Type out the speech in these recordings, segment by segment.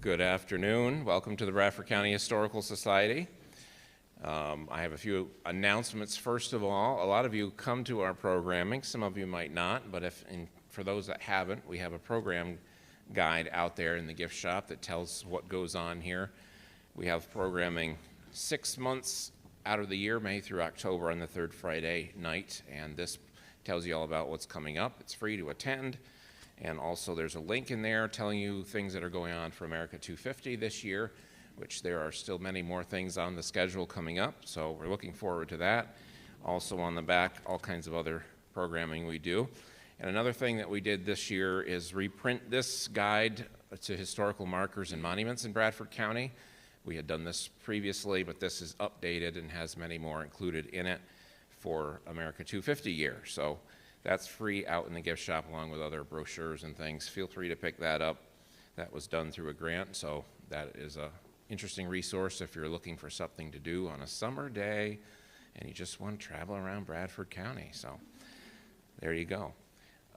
Good afternoon. Welcome to the Bradford County Historical Society. I have a few announcements. First of all, a lot of you come to our programming. Some of you might not, but for those that haven't, we have a program guide out there in the gift shop that tells what goes on here. We have programming 6 months out of the year, May through October, on the third Friday night, and this tells you all about what's coming up. It's free to attend. And also there's a link in there telling you things that are going on for America 250 this year, which there are still many more things on the schedule coming up, so we're looking forward to that. Also on the back, all kinds of other programming we do. And another thing that we did this year is reprint this guide to historical markers and monuments in Bradford County. We had done this previously, but this is updated and has many more included in it for America 250 year. So that's free out in the gift shop along with other brochures and things. Feel free to pick that up. That was done through a grant, so that is an interesting resource if you're looking for something to do on a summer day and you just want to travel around Bradford County. So there you go.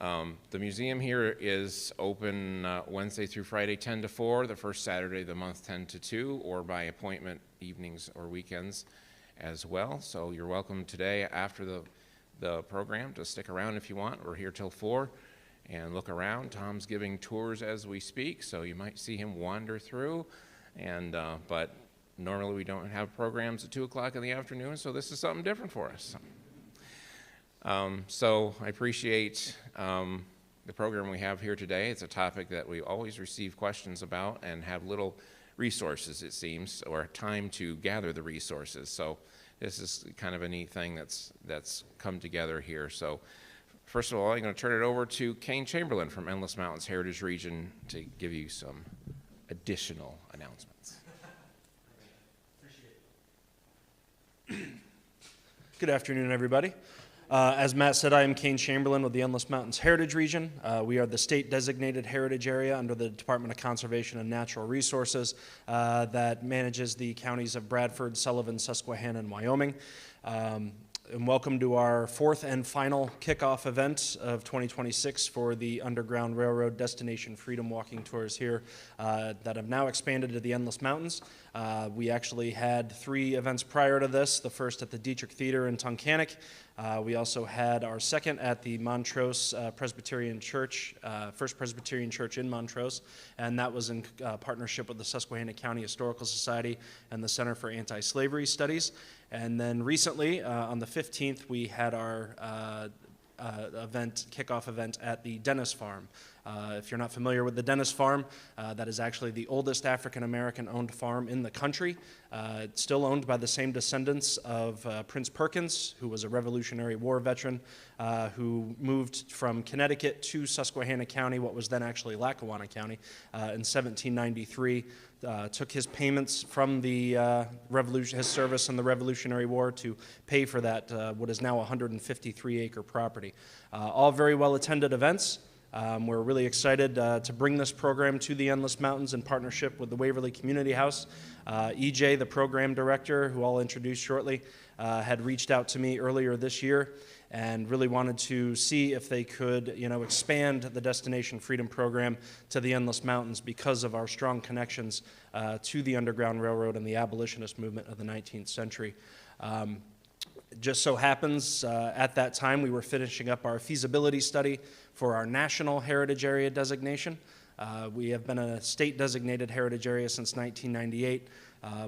The museum here is open Wednesday through Friday 10 to 4, the first Saturday of the month 10 to 2, or by appointment evenings or weekends as well. So you're welcome today after the program to stick around if you want. We're here till 4 and look around. Tom's giving tours as we speak, so you might see him wander through. And but normally we don't have programs at 2 o'clock in the afternoon, so this is something different for us. So I appreciate the program we have here today. It's a topic that we always receive questions about and have little resources, it seems, or time to gather the resources. So this is kind of a neat thing that's come together here. So first of all, I'm going to turn it over to Kane Chamberlain from Endless Mountains Heritage Region to give you some additional announcements. Appreciate it. Good afternoon, everybody. As Matt said, I am Kane Chamberlain with the Endless Mountains Heritage Region. We are the state-designated heritage area under the Department of Conservation and Natural Resources that manages the counties of Bradford, Sullivan, Susquehanna, and Wyoming. And welcome to our fourth and final kickoff event of 2026 for the Underground Railroad Destination Freedom Walking Tours here that have now expanded to the Endless Mountains. We actually had 3 events prior to this, the first at the Dietrich Theater in Tunkhannock. We also had our second at the Montrose Presbyterian Church, First Presbyterian Church in Montrose, and that was in partnership with the Susquehanna County Historical Society and the Center for Anti-Slavery Studies. And then recently, on the 15th, we had our kickoff event at the Dennis Farm. If you're not familiar with the Dennis Farm, that is actually the oldest African-American owned farm in the country. It's still owned by the same descendants of Prince Perkins, who was a Revolutionary War veteran, who moved from Connecticut to Susquehanna County, what was then actually Lackawanna County, in 1793. Took his payments from the his service in the Revolutionary War to pay for that, what is now a 153-acre property. All very well-attended events. We're really excited to bring this program to the Endless Mountains in partnership with the Waverly Community House. EJ, the program director, who I'll introduce shortly, had reached out to me earlier this year and really wanted to see if they could, expand the Destination Freedom Program to the Endless Mountains because of our strong connections to the Underground Railroad and the abolitionist movement of the 19th century. It just so happens at that time we were finishing up our feasibility study for our National Heritage Area designation. We have been a state-designated heritage area since 1998.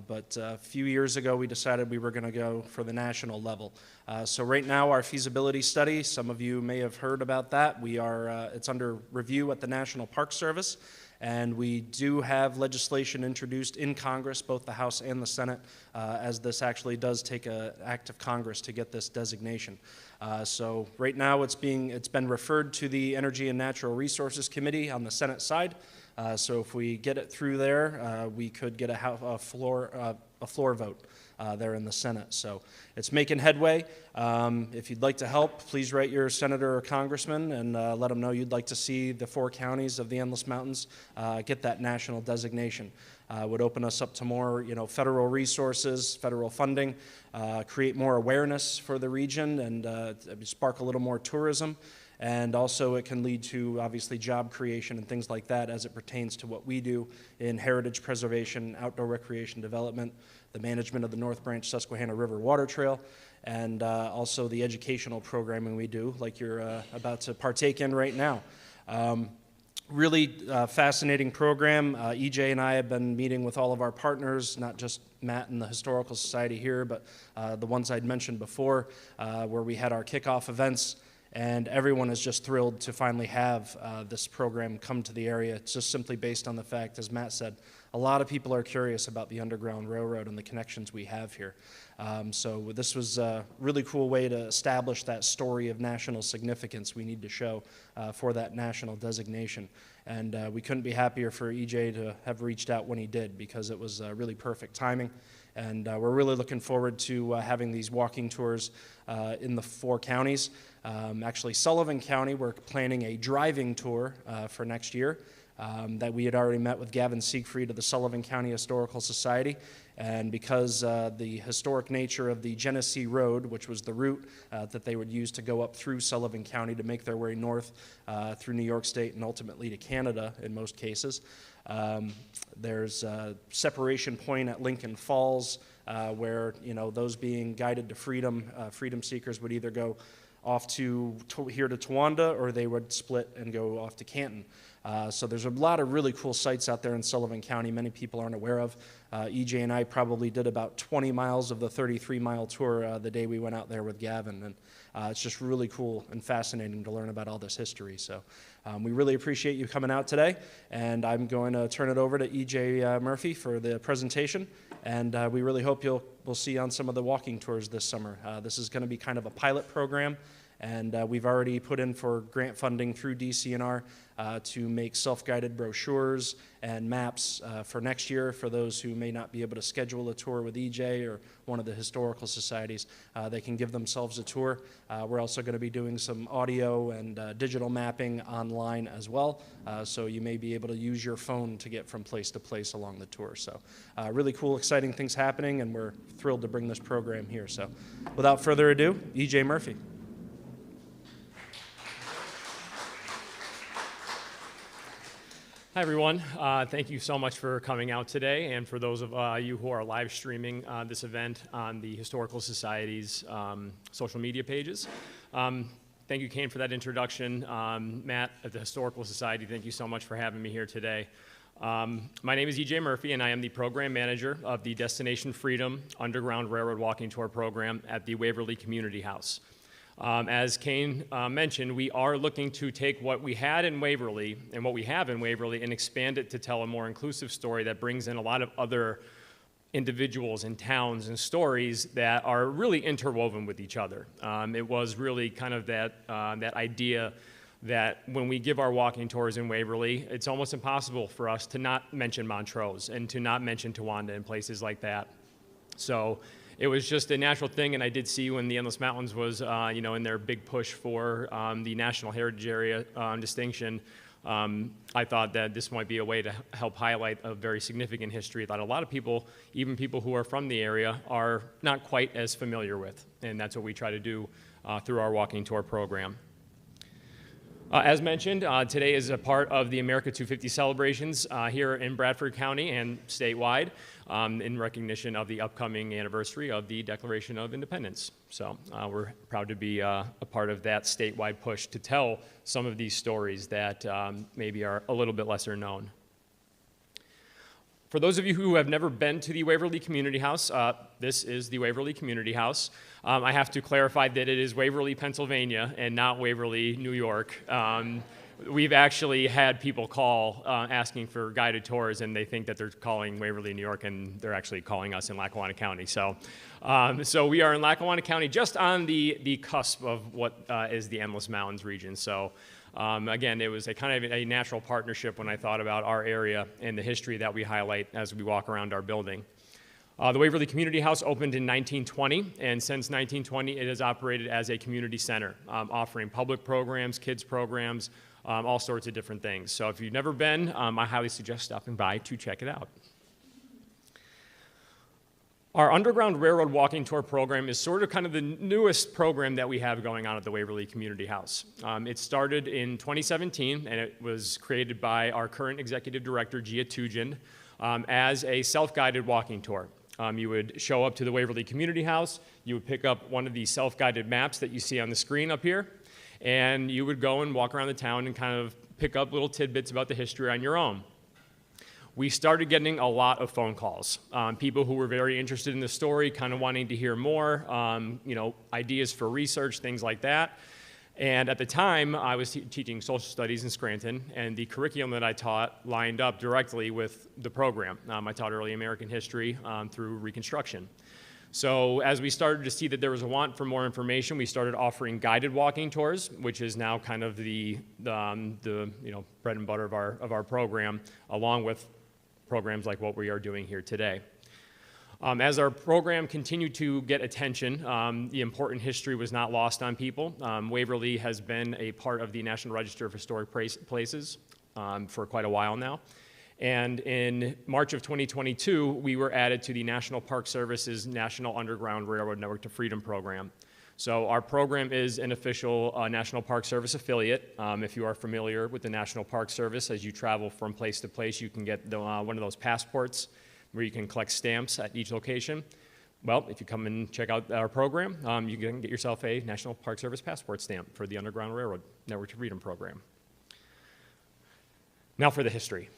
But a few years ago, we decided we were going to go for the national level. So right now, our feasibility study, some of you may have heard about that. It's under review at the National Park Service, and we do have legislation introduced in Congress, both the House and the Senate, as this actually does take an act of Congress to get this designation. So right now, it's been referred to the Energy and Natural Resources Committee on the Senate side. So if we get it through there, we could get a floor vote there in the Senate. So it's making headway. If you'd like to help, please write your senator or congressman and let them know you'd like to see the 4 counties of the Endless Mountains get that national designation. Would open us up to more, federal resources, federal funding, create more awareness for the region, and spark a little more tourism. And also it can lead to, obviously, job creation and things like that as it pertains to what we do in heritage preservation, outdoor recreation development, the management of the North Branch Susquehanna River Water Trail, and also the educational programming we do, like you're about to partake in right now. Really fascinating program. EJ and I have been meeting with all of our partners, not just Matt and the Historical Society here, but the ones I'd mentioned before, where we had our kickoff events, and everyone is just thrilled to finally have this program come to the area. It's just simply based on the fact, as Matt said, a lot of people are curious about the Underground Railroad and the connections we have here. So this was a really cool way to establish that story of national significance we need to show for that national designation. And we couldn't be happier for EJ to have reached out when he did, because it was really perfect timing. And we're really looking forward to having these walking tours in the 4 counties. Actually, Sullivan County, we're planning a driving tour for next year. That we had already met with Gavin Siegfried of the Sullivan County Historical Society, and because the historic nature of the Genesee Road, which was the route that they would use to go up through Sullivan County to make their way north through New York State and ultimately to Canada in most cases. There's a separation point at Lincoln Falls where, you know, those being guided to freedom, freedom seekers would either go off to here to Towanda, or they would split and go off to Canton. So there's a lot of really cool sites out there in Sullivan County many people aren't aware of. EJ and I probably did about 20 miles of the 33-mile tour the day we went out there with Gavin, and it's just really cool and fascinating to learn about all this history. So we really appreciate you coming out today, and I'm going to turn it over to EJ Murphy for the presentation, and we really hope we'll see you on some of the walking tours this summer. This is going to be kind of a pilot program, and we've already put in for grant funding through DCNR to make self-guided brochures and maps for next year for those who may not be able to schedule a tour with EJ or one of the historical societies. They can give themselves a tour. We're also going to be doing some audio and digital mapping online as well, so you may be able to use your phone to get from place to place along the tour. So really cool, exciting things happening, and we're thrilled to bring this program here. So without further ado, EJ Murphy. Hi, everyone. Thank you so much for coming out today, and for those of you who are live streaming this event on the Historical Society's social media pages. Thank you, Kane, for that introduction. Matt at the Historical Society, thank you so much for having me here today. My name is EJ Murphy, and I am the program manager of the Destination Freedom Underground Railroad Walking Tour program at the Waverly Community House. As Kane mentioned, we are looking to take what we had in Waverly and what we have in Waverly and expand it to tell a more inclusive story that brings in a lot of other individuals and towns and stories that are really interwoven with each other. It was really kind of that idea that when we give our walking tours in Waverly, it's almost impossible for us to not mention Montrose and to not mention Towanda and places like that. So it was just a natural thing, and I did see when the Endless Mountains was, in their big push for the National Heritage Area distinction, I thought that this might be a way to help highlight a very significant history that a lot of people, even people who are from the area, are not quite as familiar with, and that's what we try to do through our walking tour program. As mentioned, today is a part of the America 250 celebrations here in Bradford County and statewide in recognition of the upcoming anniversary of the Declaration of Independence. So we're proud to be a part of that statewide push to tell some of these stories that maybe are a little bit lesser known. For those of you who have never been to the Waverly Community House, this is the Waverly Community House. I have to clarify that it is Waverly, Pennsylvania, and not Waverly, New York. We've actually had people call asking for guided tours, and they think that they're calling Waverly, New York, and they're actually calling us in Lackawanna County. So we are in Lackawanna County, just on the cusp of what is the Endless Mountains region. So again, it was a kind of a natural partnership when I thought about our area and the history that we highlight as we walk around our building. The Waverly Community House opened in 1920, and since 1920, it has operated as a community center, offering public programs, kids programs, all sorts of different things. So if you've never been, I highly suggest stopping by to check it out. Our Underground Railroad Walking Tour program is sort of kind of the newest program that we have going on at the Waverly Community House. It started in 2017, and it was created by our current executive director, Gia Tugend, as a self-guided walking tour. You would show up to the Waverly Community House, you would pick up one of these self-guided maps that you see on the screen up here, and you would go and walk around the town and kind of pick up little tidbits about the history on your own. We started getting a lot of phone calls. People who were very interested in the story, kind of wanting to hear more, ideas for research, things like that. And at the time, I was teaching social studies in Scranton, and the curriculum that I taught lined up directly with the program. I taught early American history through Reconstruction. So as we started to see that there was a want for more information, we started offering guided walking tours, which is now kind of the bread and butter of our program, along with programs like what we are doing here today. As our program continued to get attention, the important history was not lost on people. Waverly has been a part of the National Register of Historic Places for quite a while now. And in March of 2022, we were added to the National Park Service's National Underground Railroad Network to Freedom program. So our program is an official National Park Service affiliate. If you are familiar with the National Park Service, as you travel from place to place, you can get one of those passports where you can collect stamps at each location. Well, if you come and check out our program, you can get yourself a National Park Service passport stamp for the Underground Railroad Network to Freedom program. Now for the history.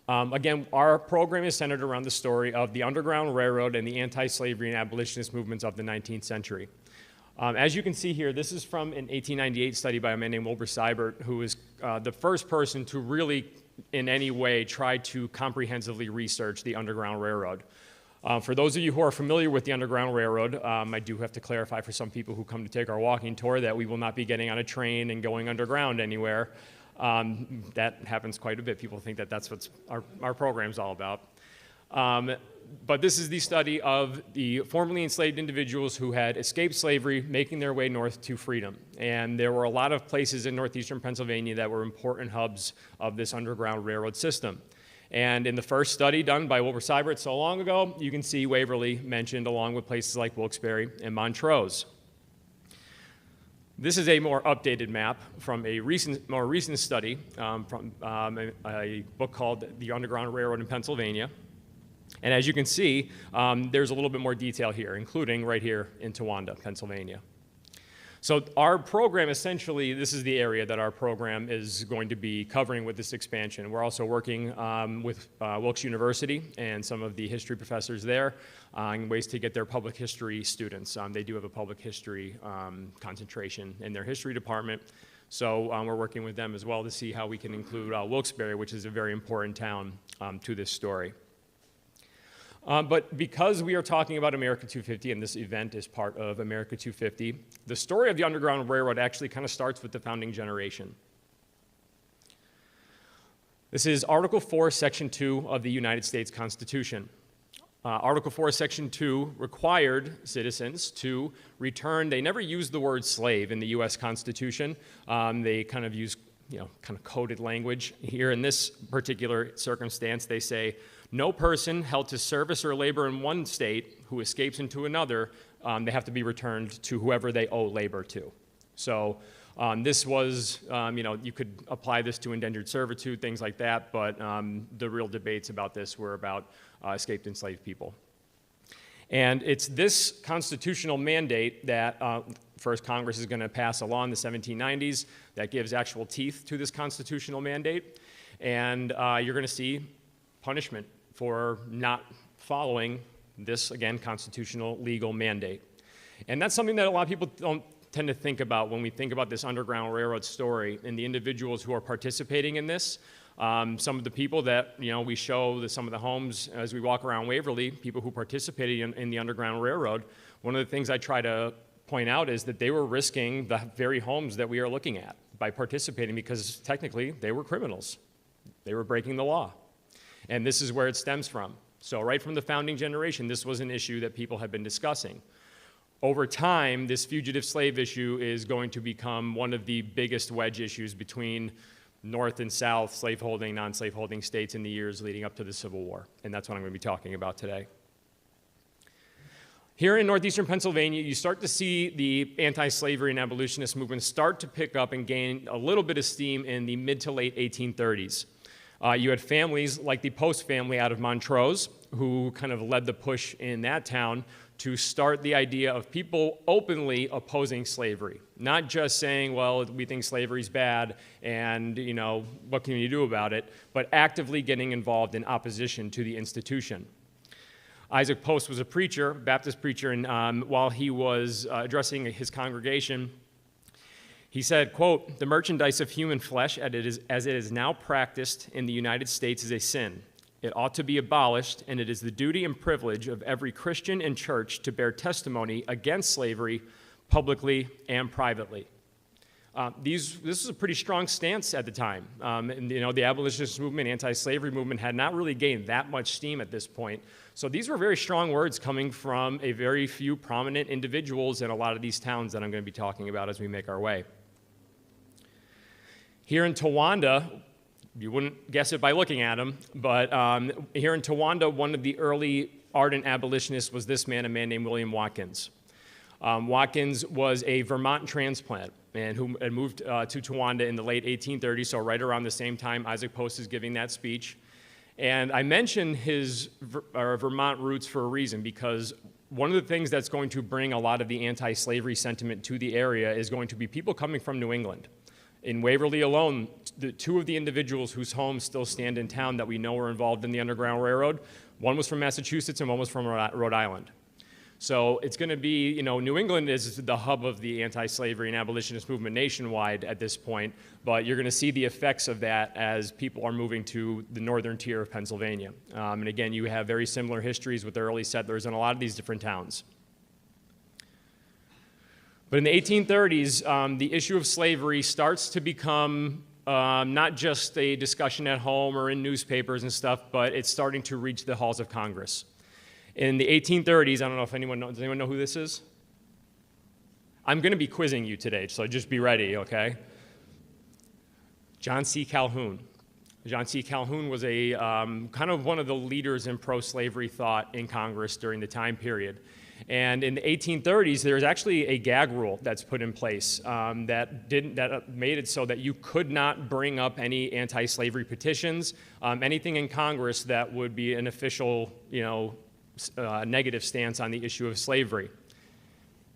Again, our program is centered around the story of the Underground Railroad and the anti-slavery and abolitionist movements of the 19th century. As you can see here, this is from an 1898 study by a man named Wilbur Seibert, who was the first person to really, in any way, try to comprehensively research the Underground Railroad. For those of you who are familiar with the Underground Railroad, I do have to clarify for some people who come to take our walking tour that we will not be getting on a train and going underground anywhere. That happens quite a bit. People think that that's what our program's all about. But this is the study of the formerly enslaved individuals who had escaped slavery, making their way north to freedom. And there were a lot of places in northeastern Pennsylvania that were important hubs of this Underground Railroad system. And in the first study done by Wilbur Seibert so long ago, you can see Waverly mentioned along with places like Wilkes-Barre and Montrose. This is a more updated map from a more recent study from a book called The Underground Railroad in Pennsylvania. And as you can see, there's a little bit more detail here, including right here in Towanda, Pennsylvania. So our program, essentially, this is the area that our program is going to be covering with this expansion. We're also working with Wilkes University and some of the history professors there on ways to get their public history students. They do have a public history concentration in their history department. So we're working with them as well to see how we can include Wilkes-Barre, which is a very important town to this story. But because we are talking about America 250 and this event is part of America 250, the story of the Underground Railroad actually kind of starts with the founding generation. This is Article 4, Section 2 of the United States Constitution. Article 4, Section 2 required citizens to return. They never used the word slave in the U.S. Constitution. They kind of use kind of coded language. Here in this particular circumstance, they say, no person held to service or labor in one state who escapes into another, they have to be returned to whoever they owe labor to. So this was, you could apply this to indentured servitude, things like that, but the real debates about this were about escaped enslaved people. And it's this constitutional mandate that first Congress is going to pass a law in the 1790s that gives actual teeth to this constitutional mandate. And you're going to see punishment for not following this, again, constitutional legal mandate. And that's something that a lot of people don't tend to think about when we think about this Underground Railroad story and the individuals who are participating in this. Some of the people that, we show some of the homes as we walk around Waverly, people who participated in the Underground Railroad, one of the things I try to point out is that they were risking the very homes that we are looking at by participating because technically they were criminals. They were breaking the law. And this is where it stems from. So right from the founding generation, this was an issue that people had been discussing. Over time, this fugitive slave issue is going to become one of the biggest wedge issues between North and South slaveholding, non-slaveholding states in the years leading up to the Civil War. And that's what I'm going to be talking about today. Here in Northeastern Pennsylvania, you start to see the anti-slavery and abolitionist movement start to pick up and gain a little bit of steam in the mid to late 1830s. You had families like the Post family out of Montrose, who kind of led the push in that town to start the idea of people openly opposing slavery. Not just saying, well, we think slavery's bad and, what can you do about it, but actively getting involved in opposition to the institution. Isaac Post was a preacher, Baptist preacher, and while he was addressing his congregation, he said, quote, "The merchandise of human flesh as it is now practiced in the United States is a sin. It ought to be abolished, and it is the duty and privilege of every Christian and church to bear testimony against slavery publicly and privately." This was a pretty strong stance at the time. The abolitionist movement, anti-slavery movement had not really gained that much steam at this point. So these were very strong words coming from a very few prominent individuals in a lot of these towns that I'm going to be talking about as we make our way. Here in Towanda, you wouldn't guess it by looking at him, but here in Towanda, one of the early ardent abolitionists was this man, a man named William Watkins. Watkins was a Vermont transplant and who had moved to Towanda in the late 1830s, so right around the same time Isaac Post is giving that speech. And I mention his Vermont roots for a reason, because one of the things that's going to bring a lot of the anti-slavery sentiment to the area is going to be people coming from New England. In Waverly alone, the two of the individuals whose homes still stand in town that we know were involved in the Underground Railroad, one was from Massachusetts and one was from Rhode Island. So it's going to be, New England is the hub of the anti-slavery and abolitionist movement nationwide at this point, but you're going to see the effects of that as people are moving to the northern tier of Pennsylvania. And again, you have very similar histories with the early settlers in a lot of these different towns. But in the 1830s, the issue of slavery starts to become not just a discussion at home or in newspapers and stuff, but it's starting to reach the halls of Congress. In the 1830s, I don't know if does anyone know who this is? I'm going to be quizzing you today, so just be ready, okay? John C. Calhoun. John C. Calhoun was a kind of one of the leaders in pro-slavery thought in Congress during the time period. And in the 1830s, there's actually a gag rule that's put in place that made it so that you could not bring up any anti-slavery petitions, anything in Congress that would be an official, negative stance on the issue of slavery.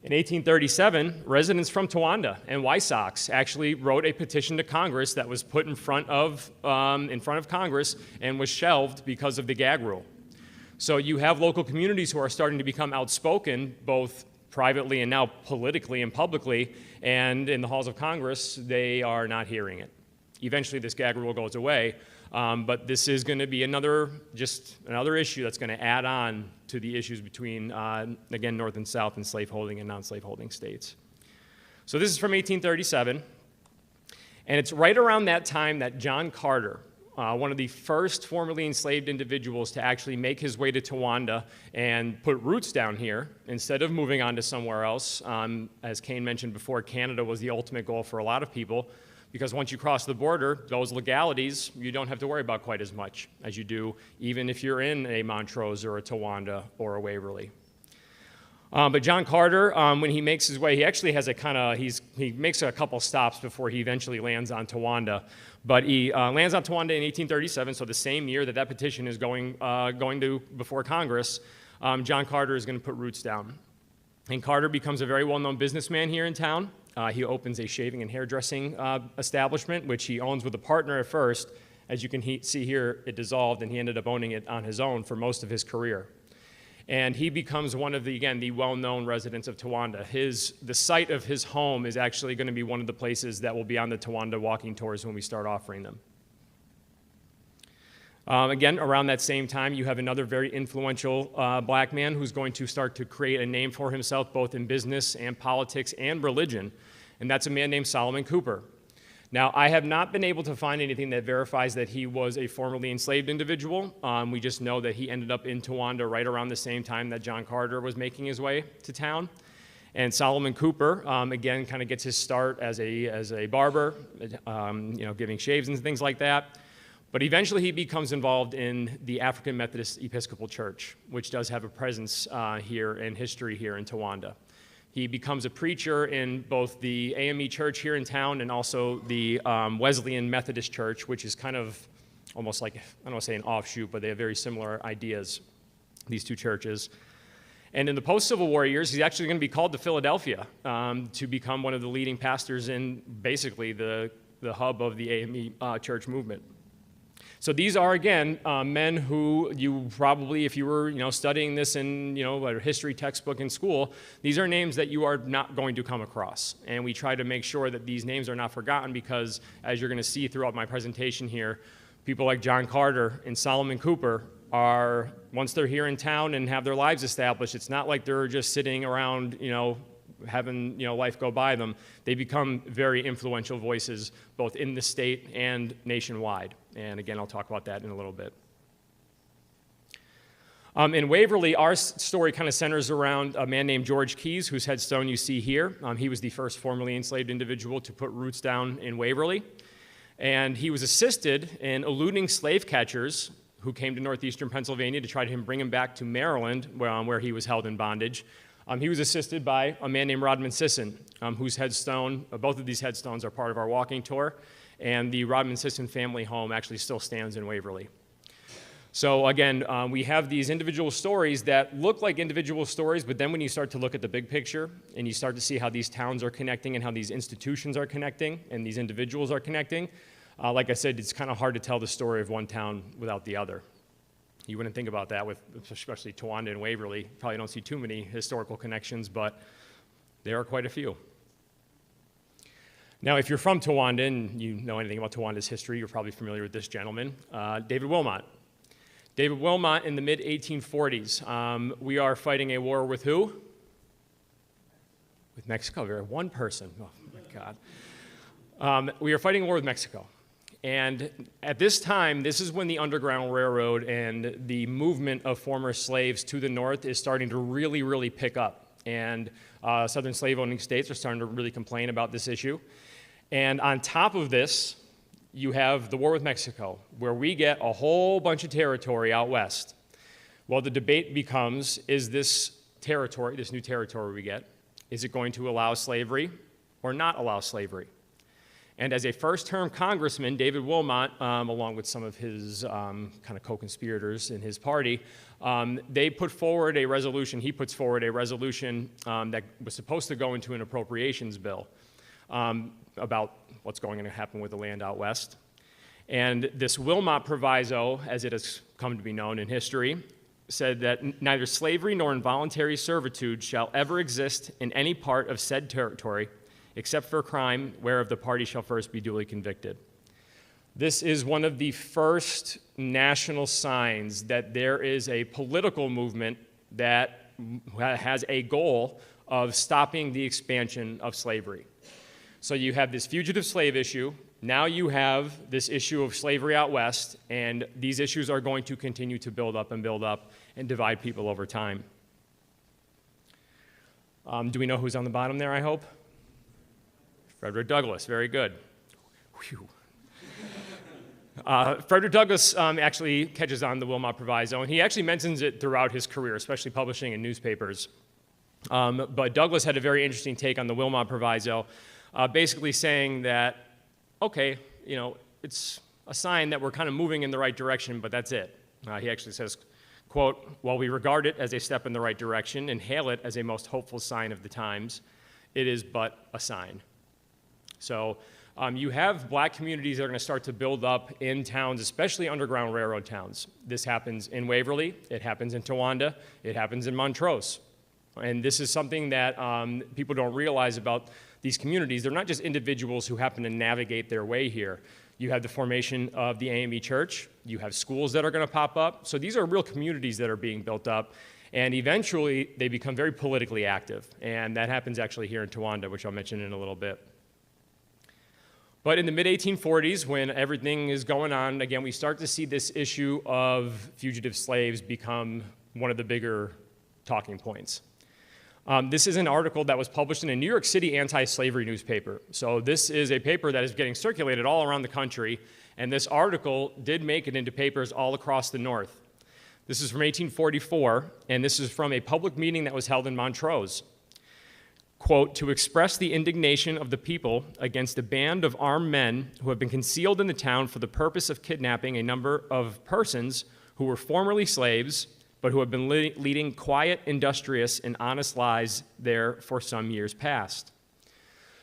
In 1837, residents from Towanda and Wysox actually wrote a petition to Congress that was put in front of Congress and was shelved because of the gag rule. So you have local communities who are starting to become outspoken, both privately and now politically and publicly, and in the halls of Congress, they are not hearing it. Eventually, this gag rule goes away, but this is going to be another issue that's going to add on to the issues between, again, North and South and slaveholding and non-slaveholding states. So this is from 1837, and it's right around that time that John Carter, one of the first formerly enslaved individuals to actually make his way to Towanda and put roots down here instead of moving on to somewhere else. As Kane mentioned before, Canada was the ultimate goal for a lot of people, because once you cross the border, those legalities, you don't have to worry about quite as much as you do even if you're in a Montrose or a Towanda or a Waverly. But John Carter, when he makes his way, he actually has he makes a couple stops before he eventually lands on Towanda. But he lands on Towanda in 1837, so the same year that petition is going to before Congress, John Carter is going to put roots down. And Carter becomes a very well-known businessman here in town. He opens a shaving and hairdressing establishment, which he owns with a partner at first. As you can see here, it dissolved, and he ended up owning it on his own for most of his career. And he becomes one of the well-known residents of Towanda. The site of his home is actually going to be one of the places that will be on the Towanda walking tours when we start offering them. Again, around that same time, you have another very influential black man who's going to start to create a name for himself both in business and politics and religion, and that's a man named Solomon Cooper. Now, I have not been able to find anything that verifies that he was a formerly enslaved individual. We just know that he ended up in Towanda right around the same time that John Carter was making his way to town. And Solomon Cooper, again, kind of gets his start as a barber, giving shaves and things like that. But eventually he becomes involved in the African Methodist Episcopal Church, which does have a presence here in history here in Towanda. He becomes a preacher in both the AME church here in town and also the Wesleyan Methodist Church, which is kind of almost like, I don't want to say an offshoot, but they have very similar ideas, these two churches. And in the post-Civil War years, he's actually going to be called to Philadelphia to become one of the leading pastors in basically the hub of the AME church movement. So these are, again, men who you probably, if you were studying this in a history textbook in school, these are names that you are not going to come across. And we try to make sure that these names are not forgotten because, as you're going to see throughout my presentation here, people like John Carter and Solomon Cooper are, once they're here in town and have their lives established, it's not like they're just sitting around, having life go by them. They become very influential voices both in the state and nationwide. And again, I'll talk about that in a little bit. In Waverly, our story kind of centers around a man named George Keyes, whose headstone you see here. He was the first formerly enslaved individual to put roots down in Waverly. And he was assisted in eluding slave catchers who came to Northeastern Pennsylvania to try to bring him back to Maryland, where he was held in bondage. He was assisted by a man named Rodman Sisson, whose headstone, both of these headstones are part of our walking tour, and the Rodman Sisson family home actually still stands in Waverly. So again, we have these individual stories that look like individual stories, but then when you start to look at the big picture and you start to see how these towns are connecting and how these institutions are connecting and these individuals are connecting, like I said, it's kind of hard to tell the story of one town without the other. You wouldn't think about that with especially Towanda and Waverly. Probably don't see too many historical connections, but there are quite a few. Now, if you're from Towanda and you know anything about Towanda's history, you're probably familiar with this gentleman, David Wilmot. David Wilmot in the mid-1840s. We are fighting a war with who? With Mexico. We're one person. Oh, my God. We are fighting a war with Mexico. And at this time, this is when the Underground Railroad and the movement of former slaves to the north is starting to really, really pick up. And southern slave-owning states are starting to really complain about this issue. And on top of this, you have the war with Mexico, where we get a whole bunch of territory out west. Well, the debate becomes, is this territory, this new territory we get, is it going to allow slavery or not allow slavery? And as a first-term congressman, David Wilmot, along with some of his kind of co-conspirators in his party, they put forward a resolution, he puts forward a resolution that was supposed to go into an appropriations bill about what's going to happen with the land out west. And this Wilmot proviso, as it has come to be known in history, said that neither slavery nor involuntary servitude shall ever exist in any part of said territory except for crime whereof the party shall first be duly convicted. This is one of the first national signs that there is a political movement that has a goal of stopping the expansion of slavery. So you have this fugitive slave issue, now you have this issue of slavery out west, and these issues are going to continue to build up and divide people over time. Do we know who's on the bottom there, I hope? Frederick Douglass, very good. Whew. Frederick Douglass actually catches on the Wilmot Proviso, and he actually mentions it throughout his career, especially publishing in newspapers. But Douglass had a very interesting take on the Wilmot Proviso, basically saying that, okay, it's a sign that we're kind of moving in the right direction, but that's it. He actually says, quote, "While we regard it as a step in the right direction and hail it as a most hopeful sign of the times, it is but a sign." So you have black communities that are going to start to build up in towns, especially Underground Railroad towns. This happens in Waverly, it happens in Towanda, it happens in Montrose. And this is something that people don't realize about these communities. They're not just individuals who happen to navigate their way here. You have the formation of the AME Church, you have schools that are going to pop up. So these are real communities that are being built up. And eventually, they become very politically active. And that happens actually here in Towanda, which I'll mention in a little bit. But in the mid-1840s, when everything is going on, again, we start to see this issue of fugitive slaves become one of the bigger talking points. This is an article that was published in a New York City anti-slavery newspaper. So this is a paper that is getting circulated all around the country, And this article did make it into papers all across the North. This is from 1844, and this is from a public meeting that was held in Montrose. Quote, "To express the indignation of the people against a band of armed men who have been concealed in the town for the purpose of kidnapping a number of persons who were formerly slaves, but who have been leading quiet, industrious, and honest lives there for some years past."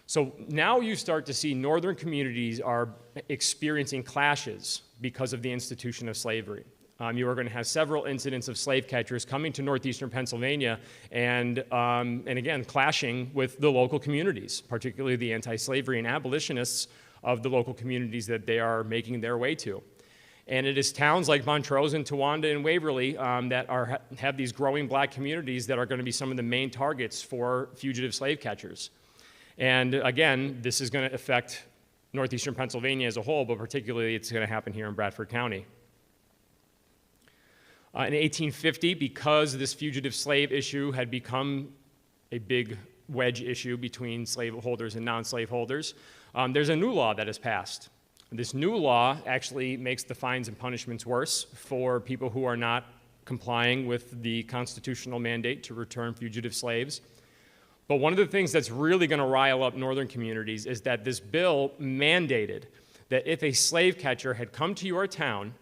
So now you start to see northern communities are experiencing clashes because of the institution of slavery. You are going to have several incidents of slave catchers coming to northeastern Pennsylvania and again, clashing with the local communities, particularly the anti-slavery and abolitionists of the local communities that they are making their way to. And it is towns like Montrose and Towanda and Waverly that have these growing black communities that are going to be some of the main targets for fugitive slave catchers. And again, this is going to affect northeastern Pennsylvania as a whole, but particularly it's going to happen here in Bradford County. In 1850, because this fugitive slave issue had become a big wedge issue between slaveholders and non-slaveholders, there's a new law that is passed. This new law actually makes the fines and punishments worse for people who are not complying with the constitutional mandate to return fugitive slaves. But one of the things that's really going to rile up northern communities is that this bill mandated that if a slave catcher had come to your town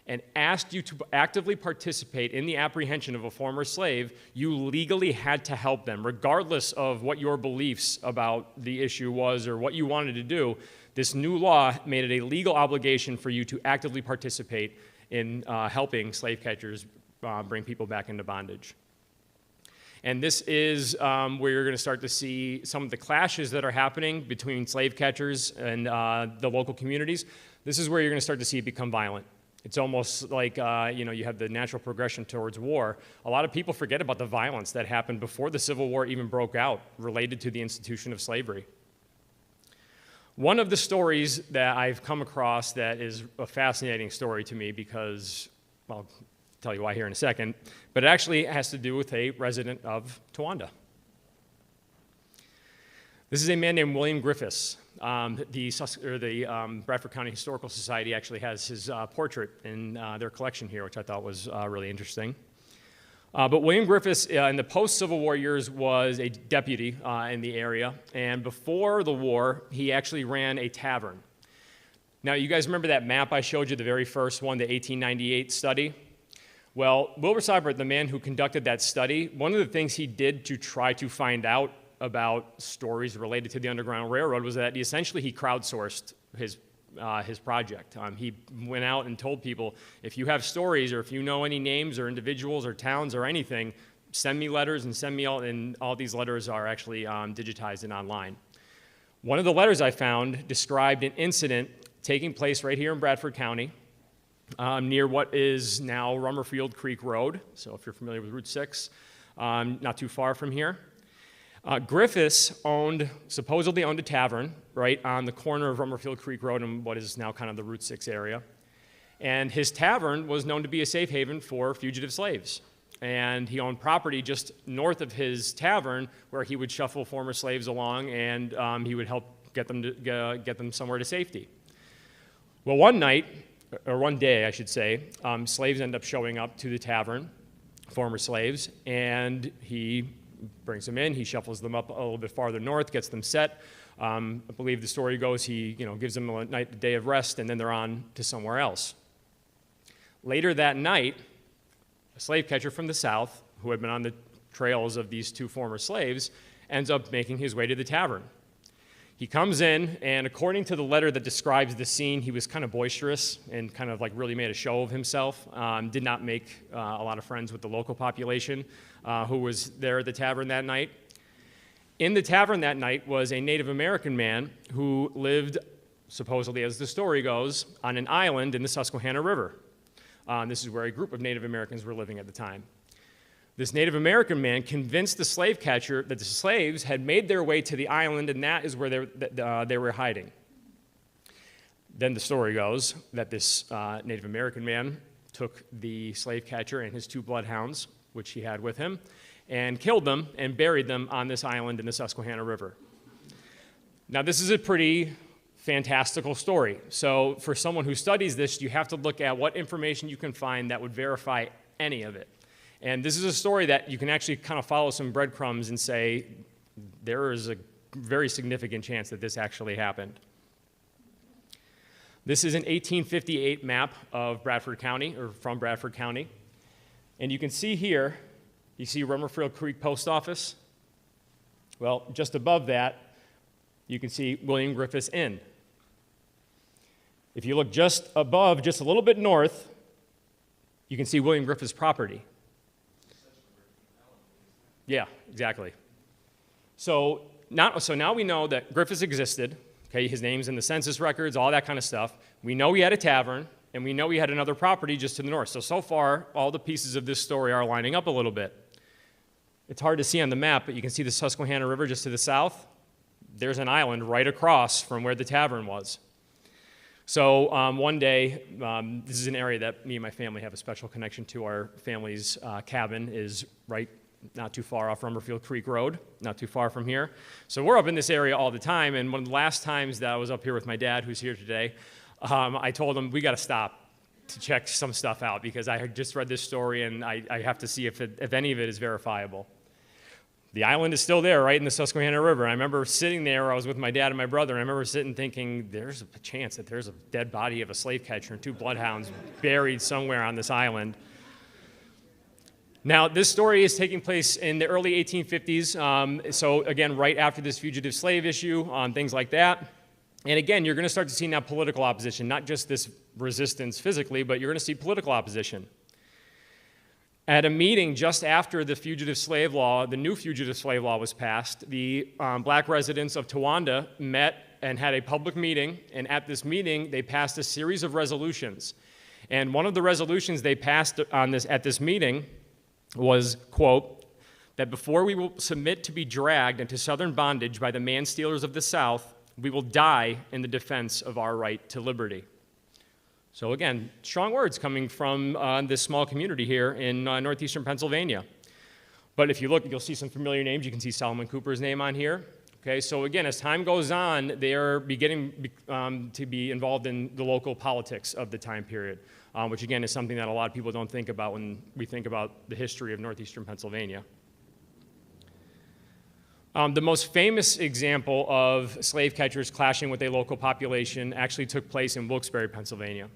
and asked you to actively participate in the apprehension of a former slave, you legally had to help them, regardless of what your beliefs about the issue was or what you wanted to do. This new law made it a legal obligation for you to actively participate in helping slave catchers bring people back into bondage. And this is where you're going to start to see some of the clashes that are happening between slave catchers and the local communities. This is where you're going to start to see it become violent. It's almost like, you have the natural progression towards war. A lot of people forget about the violence that happened before the Civil War even broke out related to the institution of slavery. One of the stories that I've come across that is a fascinating story to me because, well, I'll tell you why here in a second, but it actually has to do with a resident of Towanda. This is a man named William Griffiths. The Bradford County Historical Society actually has his portrait in their collection here, which I thought was really interesting. But William Griffiths, in the post-Civil War years, was a deputy in the area, and before the war, he actually ran a tavern. Now, you guys remember that map I showed you, the very first one, the 1898 study? Well, Wilbur Seibert, the man who conducted that study, one of the things he did to try to find out about stories related to the Underground Railroad was that he crowdsourced his project. He went out and told people, if you have stories or if you know any names or individuals or towns or anything, send me letters and send me and all these letters are actually digitized and online. One of the letters I found described an incident taking place right here in Bradford County near what is now Rummerfield Creek Road. So if you're familiar with Route 6, not too far from here. Griffiths supposedly owned a tavern right on the corner of Rummerfield Creek Road in what is now kind of the Route 6 area. And his tavern was known to be a safe haven for fugitive slaves. And he owned property just north of his tavern where he would shuffle former slaves along and he would help get them somewhere to safety. Well, one day, I should say, slaves end up showing up to the tavern, former slaves, and he brings them in, he shuffles them up a little bit farther north, gets them set. I believe the story goes he gives them a day of rest, and then they're on to somewhere else. Later that night, a slave catcher from the south, who had been on the trails of these two former slaves, ends up making his way to the tavern. He comes in, and according to the letter that describes the scene, he was kind of boisterous and kind of like really made a show of himself, did not make a lot of friends with the local population who was there at the tavern that night. In the tavern that night was a Native American man who lived, supposedly as the story goes, on an island in the Susquehanna River. This is where a group of Native Americans were living at the time. This Native American man convinced the slave catcher that the slaves had made their way to the island, and that is where they were hiding. Then the story goes that this Native American man took the slave catcher and his two bloodhounds, which he had with him, and killed them and buried them on this island in the Susquehanna River. Now, this is a pretty fantastical story. So for someone who studies this, you have to look at what information you can find that would verify any of it. And this is a story that you can actually kind of follow some breadcrumbs and say, there is a very significant chance that this actually happened. This is an 1858 map of Bradford County, or from Bradford County. And you can see here, you see Rummerfield Creek Post Office. Well, just above that, you can see William Griffith's Inn. If you look just above, just a little bit north, you can see William Griffith's property. Yeah, exactly. So now we know that Griffiths existed. Okay, his name's in the census records, all that kind of stuff. We know he had a tavern, and we know he had another property just to the north. So far, all the pieces of this story are lining up a little bit. It's hard to see on the map, but you can see the Susquehanna River just to the south. There's an island right across from where the tavern was. So one day, this is an area that me and my family have a special connection to. Our family's cabin is right not too far off Rummerfield Creek Road, not too far from here. So we're up in this area all the time, and one of the last times that I was up here with my dad, who's here today, I told him, we got to stop to check some stuff out, because I had just read this story, and I have to see if any of it is verifiable. The island is still there, right in the Susquehanna River. I remember sitting there, I was with my dad and my brother, and I remember sitting thinking, there's a chance that there's a dead body of a slave catcher and 2 bloodhounds buried somewhere on this island. Now, this story is taking place in the early 1850s, so again, right after this fugitive slave issue, things like that. And again, you're going to start to see now political opposition, not just this resistance physically, but you're going to see political opposition. At a meeting just after the fugitive slave law, the new fugitive slave law was passed, the black residents of Towanda met and had a public meeting, and at this meeting, they passed a series of resolutions. And one of the resolutions they passed at this meeting was, quote, that before we will submit to be dragged into southern bondage by the man-stealers of the South, we will die in the defense of our right to liberty. So again, strong words coming from this small community here in northeastern Pennsylvania. But if you look, you'll see some familiar names. You can see Solomon Cooper's name on here. Okay, so again, as time goes on, they are beginning to be involved in the local politics of the time period, which again is something that a lot of people don't think about when we think about the history of northeastern Pennsylvania. The most famous example of slave catchers clashing with a local population actually took place in Wilkes-Barre, Pennsylvania.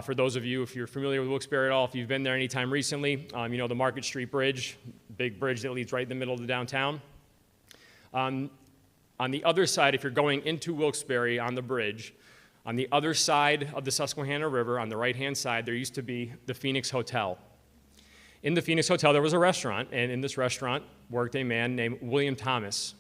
For those of you, if you're familiar with Wilkes-Barre at all, if you've been there anytime recently, you know the Market Street Bridge, big bridge that leads right in the middle of the downtown. On the other side, if you're going into Wilkes-Barre on the bridge, on the other side of the Susquehanna River, on the right-hand side, there used to be the Phoenix Hotel. In the Phoenix Hotel, there was a restaurant, and in this restaurant worked a man named William Thomas.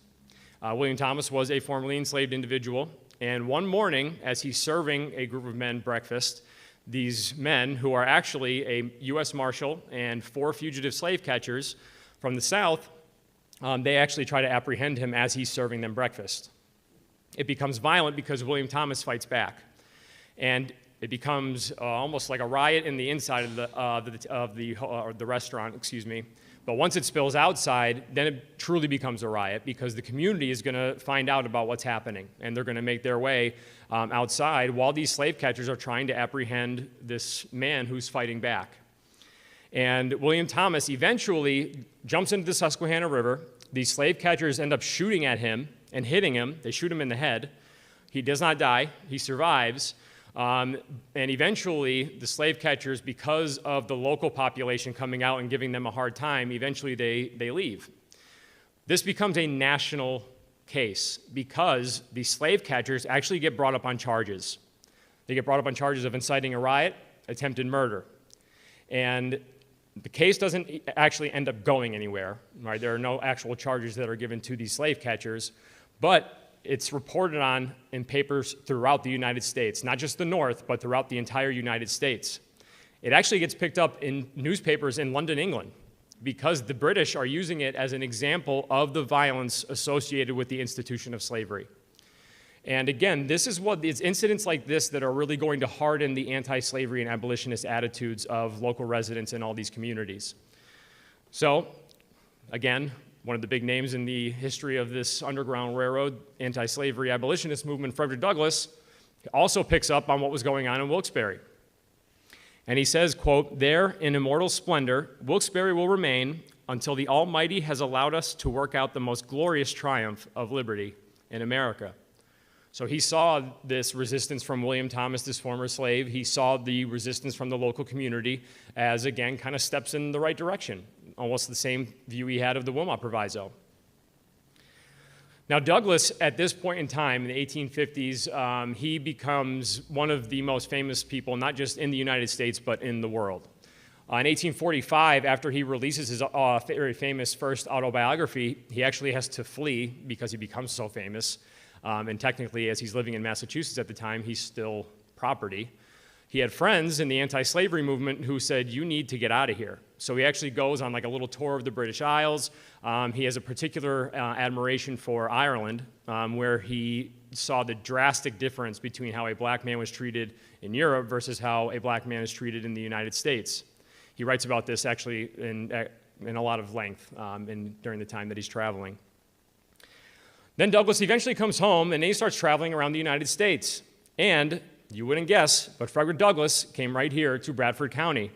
William Thomas was a formerly enslaved individual, and one morning, as he's serving a group of men breakfast, these men, who are actually a U.S. Marshal and 4 fugitive slave catchers from the South, they actually try to apprehend him as he's serving them breakfast. It becomes violent because William Thomas fights back, and it becomes almost like a riot in the inside of the restaurant, excuse me. But once it spills outside, then it truly becomes a riot, because the community is going to find out about what's happening, and they're going to make their way outside while these slave catchers are trying to apprehend this man who's fighting back. And William Thomas eventually jumps into the Susquehanna River. These slave catchers end up shooting at him and hitting him. They shoot him in the head. He does not die. He survives. And eventually, the slave catchers, because of the local population coming out and giving them a hard time, eventually they leave. This becomes a national case because the slave catchers actually get brought up on charges. They get brought up on charges of inciting a riot, attempted murder. And the case doesn't actually end up going anywhere, right? There are no actual charges that are given to these slave catchers, but it's reported on in papers throughout the United States, not just the North, but throughout the entire United States. It actually gets picked up in newspapers in London, England, because the British are using it as an example of the violence associated with the institution of slavery. And again, it's incidents like this that are really going to harden the anti-slavery and abolitionist attitudes of local residents in all these communities. So, again, one of the big names in the history of this Underground Railroad anti-slavery abolitionist movement, Frederick Douglass, also picks up on what was going on in Wilkes-Barre. And he says, quote, "There in immortal splendor, Wilkes-Barre will remain until the Almighty has allowed us to work out the most glorious triumph of liberty in America." So he saw this resistance from William Thomas, this former slave. He saw the resistance from the local community as, again, kind of steps in the right direction, almost the same view he had of the Wilmot Proviso. Now, Douglass, at this point in time, in the 1850s, he becomes one of the most famous people, not just in the United States, but in the world. In 1845, after he releases his very famous first autobiography, he actually has to flee because he becomes so famous. And technically, as he's living in Massachusetts at the time, he's still property. He had friends in the anti-slavery movement who said, "You need to get out of here." So he actually goes on like a little tour of the British Isles. He has a particular admiration for Ireland, where he saw the drastic difference between how a black man was treated in Europe versus how a black man is treated in the United States. He writes about this actually in a lot of length during the time that he's traveling. Then Douglass eventually comes home, and then he starts traveling around the United States. And you wouldn't guess, but Frederick Douglass came right here to Bradford County.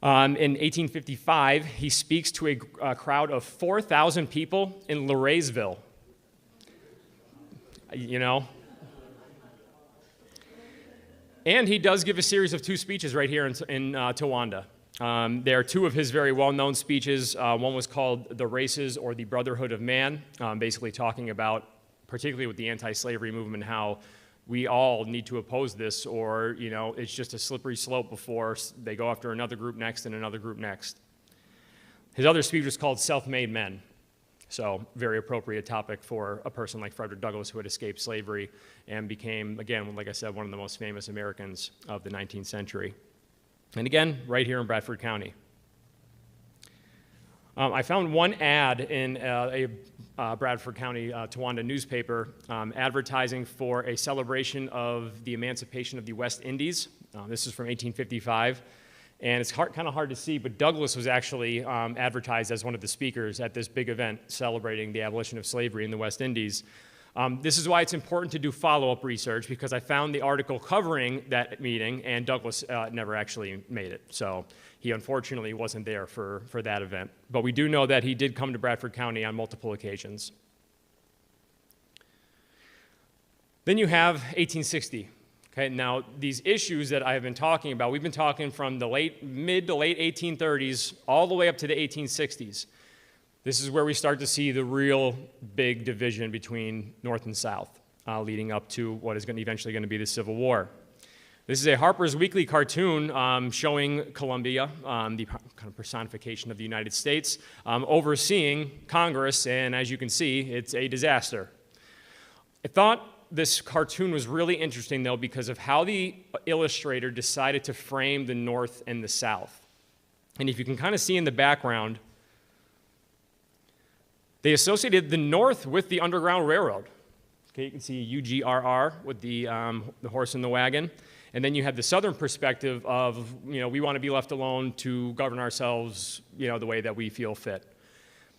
In 1855, he speaks to a crowd of 4,000 people in Laraysville. You know? And he does give a series of 2 speeches right here in Towanda. There are 2 of his very well-known speeches. One was called "The Races or the Brotherhood of Man," basically talking about, particularly with the anti-slavery movement, how we all need to oppose this, or it's just a slippery slope before they go after another group next and another group next. His other speech was called "Self-Made Men," so very appropriate topic for a person like Frederick Douglass, who had escaped slavery and became, again, like I said, one of the most famous Americans of the 19th century. And again, right here in Bradford County. I found one ad in a Bradford County Towanda newspaper advertising for a celebration of the emancipation of the West Indies. This is from 1855. And it's kind of hard to see, but Douglass was actually advertised as one of the speakers at this big event celebrating the abolition of slavery in the West Indies. This is why it's important to do follow-up research, because I found the article covering that meeting, and Douglass never actually made it. So he unfortunately wasn't there for that event. But we do know that he did come to Bradford County on multiple occasions. Then you have 1860. Okay, now these issues that I have been talking about, we've been talking from the mid to late 1830s all the way up to the 1860s. This is where we start to see the real big division between North and South, leading up to what is eventually going to be the Civil War. This is a Harper's Weekly cartoon showing Columbia, the kind of personification of the United States, overseeing Congress, and as you can see, it's a disaster. I thought this cartoon was really interesting, though, because of how the illustrator decided to frame the North and the South. And if you can kind of see in the background, they associated the North with the Underground Railroad. Okay, you can see UGRR with the horse in the wagon. And then you have the Southern perspective of, we want to be left alone to govern ourselves, the way that we feel fit.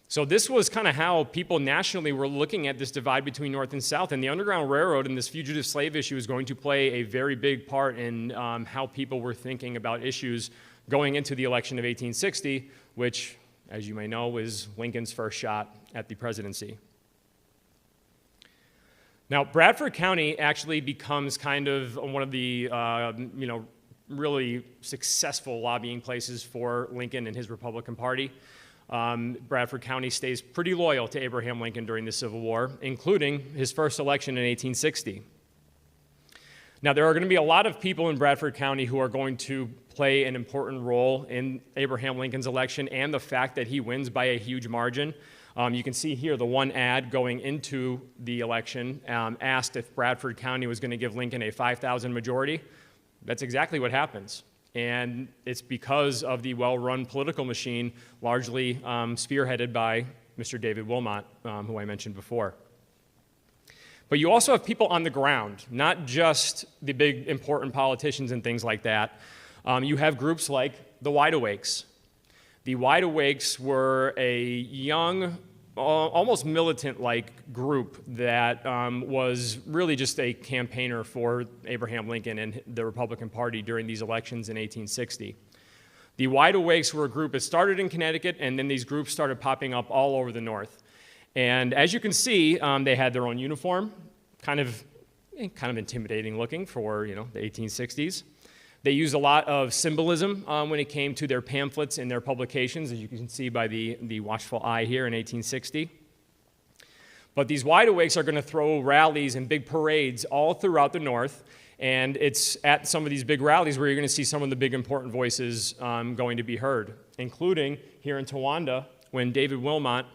So this was kind of how people nationally were looking at this divide between North and South. And the Underground Railroad and this fugitive slave issue is going to play a very big part in how people were thinking about issues going into the election of 1860, which, as you may know, was Lincoln's first shot at the presidency. Now, Bradford County actually becomes kind of one of the, really successful lobbying places for Lincoln and his Republican Party. Bradford County stays pretty loyal to Abraham Lincoln during the Civil War, including his first election in 1860. Now, there are going to be a lot of people in Bradford County who are going to play an important role in Abraham Lincoln's election and the fact that he wins by a huge margin. You can see here the one ad going into the election asked if Bradford County was going to give Lincoln a 5,000 majority. That's exactly what happens. And it's because of the well-run political machine, largely spearheaded by Mr. David Wilmot, who I mentioned before. But you also have people on the ground, not just the big important politicians and things like that. You have groups like the Wide Awakes. The Wide Awakes were a young, almost militant-like group that was really just a campaigner for Abraham Lincoln and the Republican Party during these elections in 1860. The Wide Awakes were a group that started in Connecticut, and then these groups started popping up all over the North. And as you can see, they had their own uniform, kind of intimidating looking for, the 1860s. They used a lot of symbolism when it came to their pamphlets and their publications, as you can see by the watchful eye here in 1860. But these Wide Awakes are going to throw rallies and big parades all throughout the North, and it's at some of these big rallies where you're going to see some of the big important voices going to be heard, including here in Towanda when David Wilmot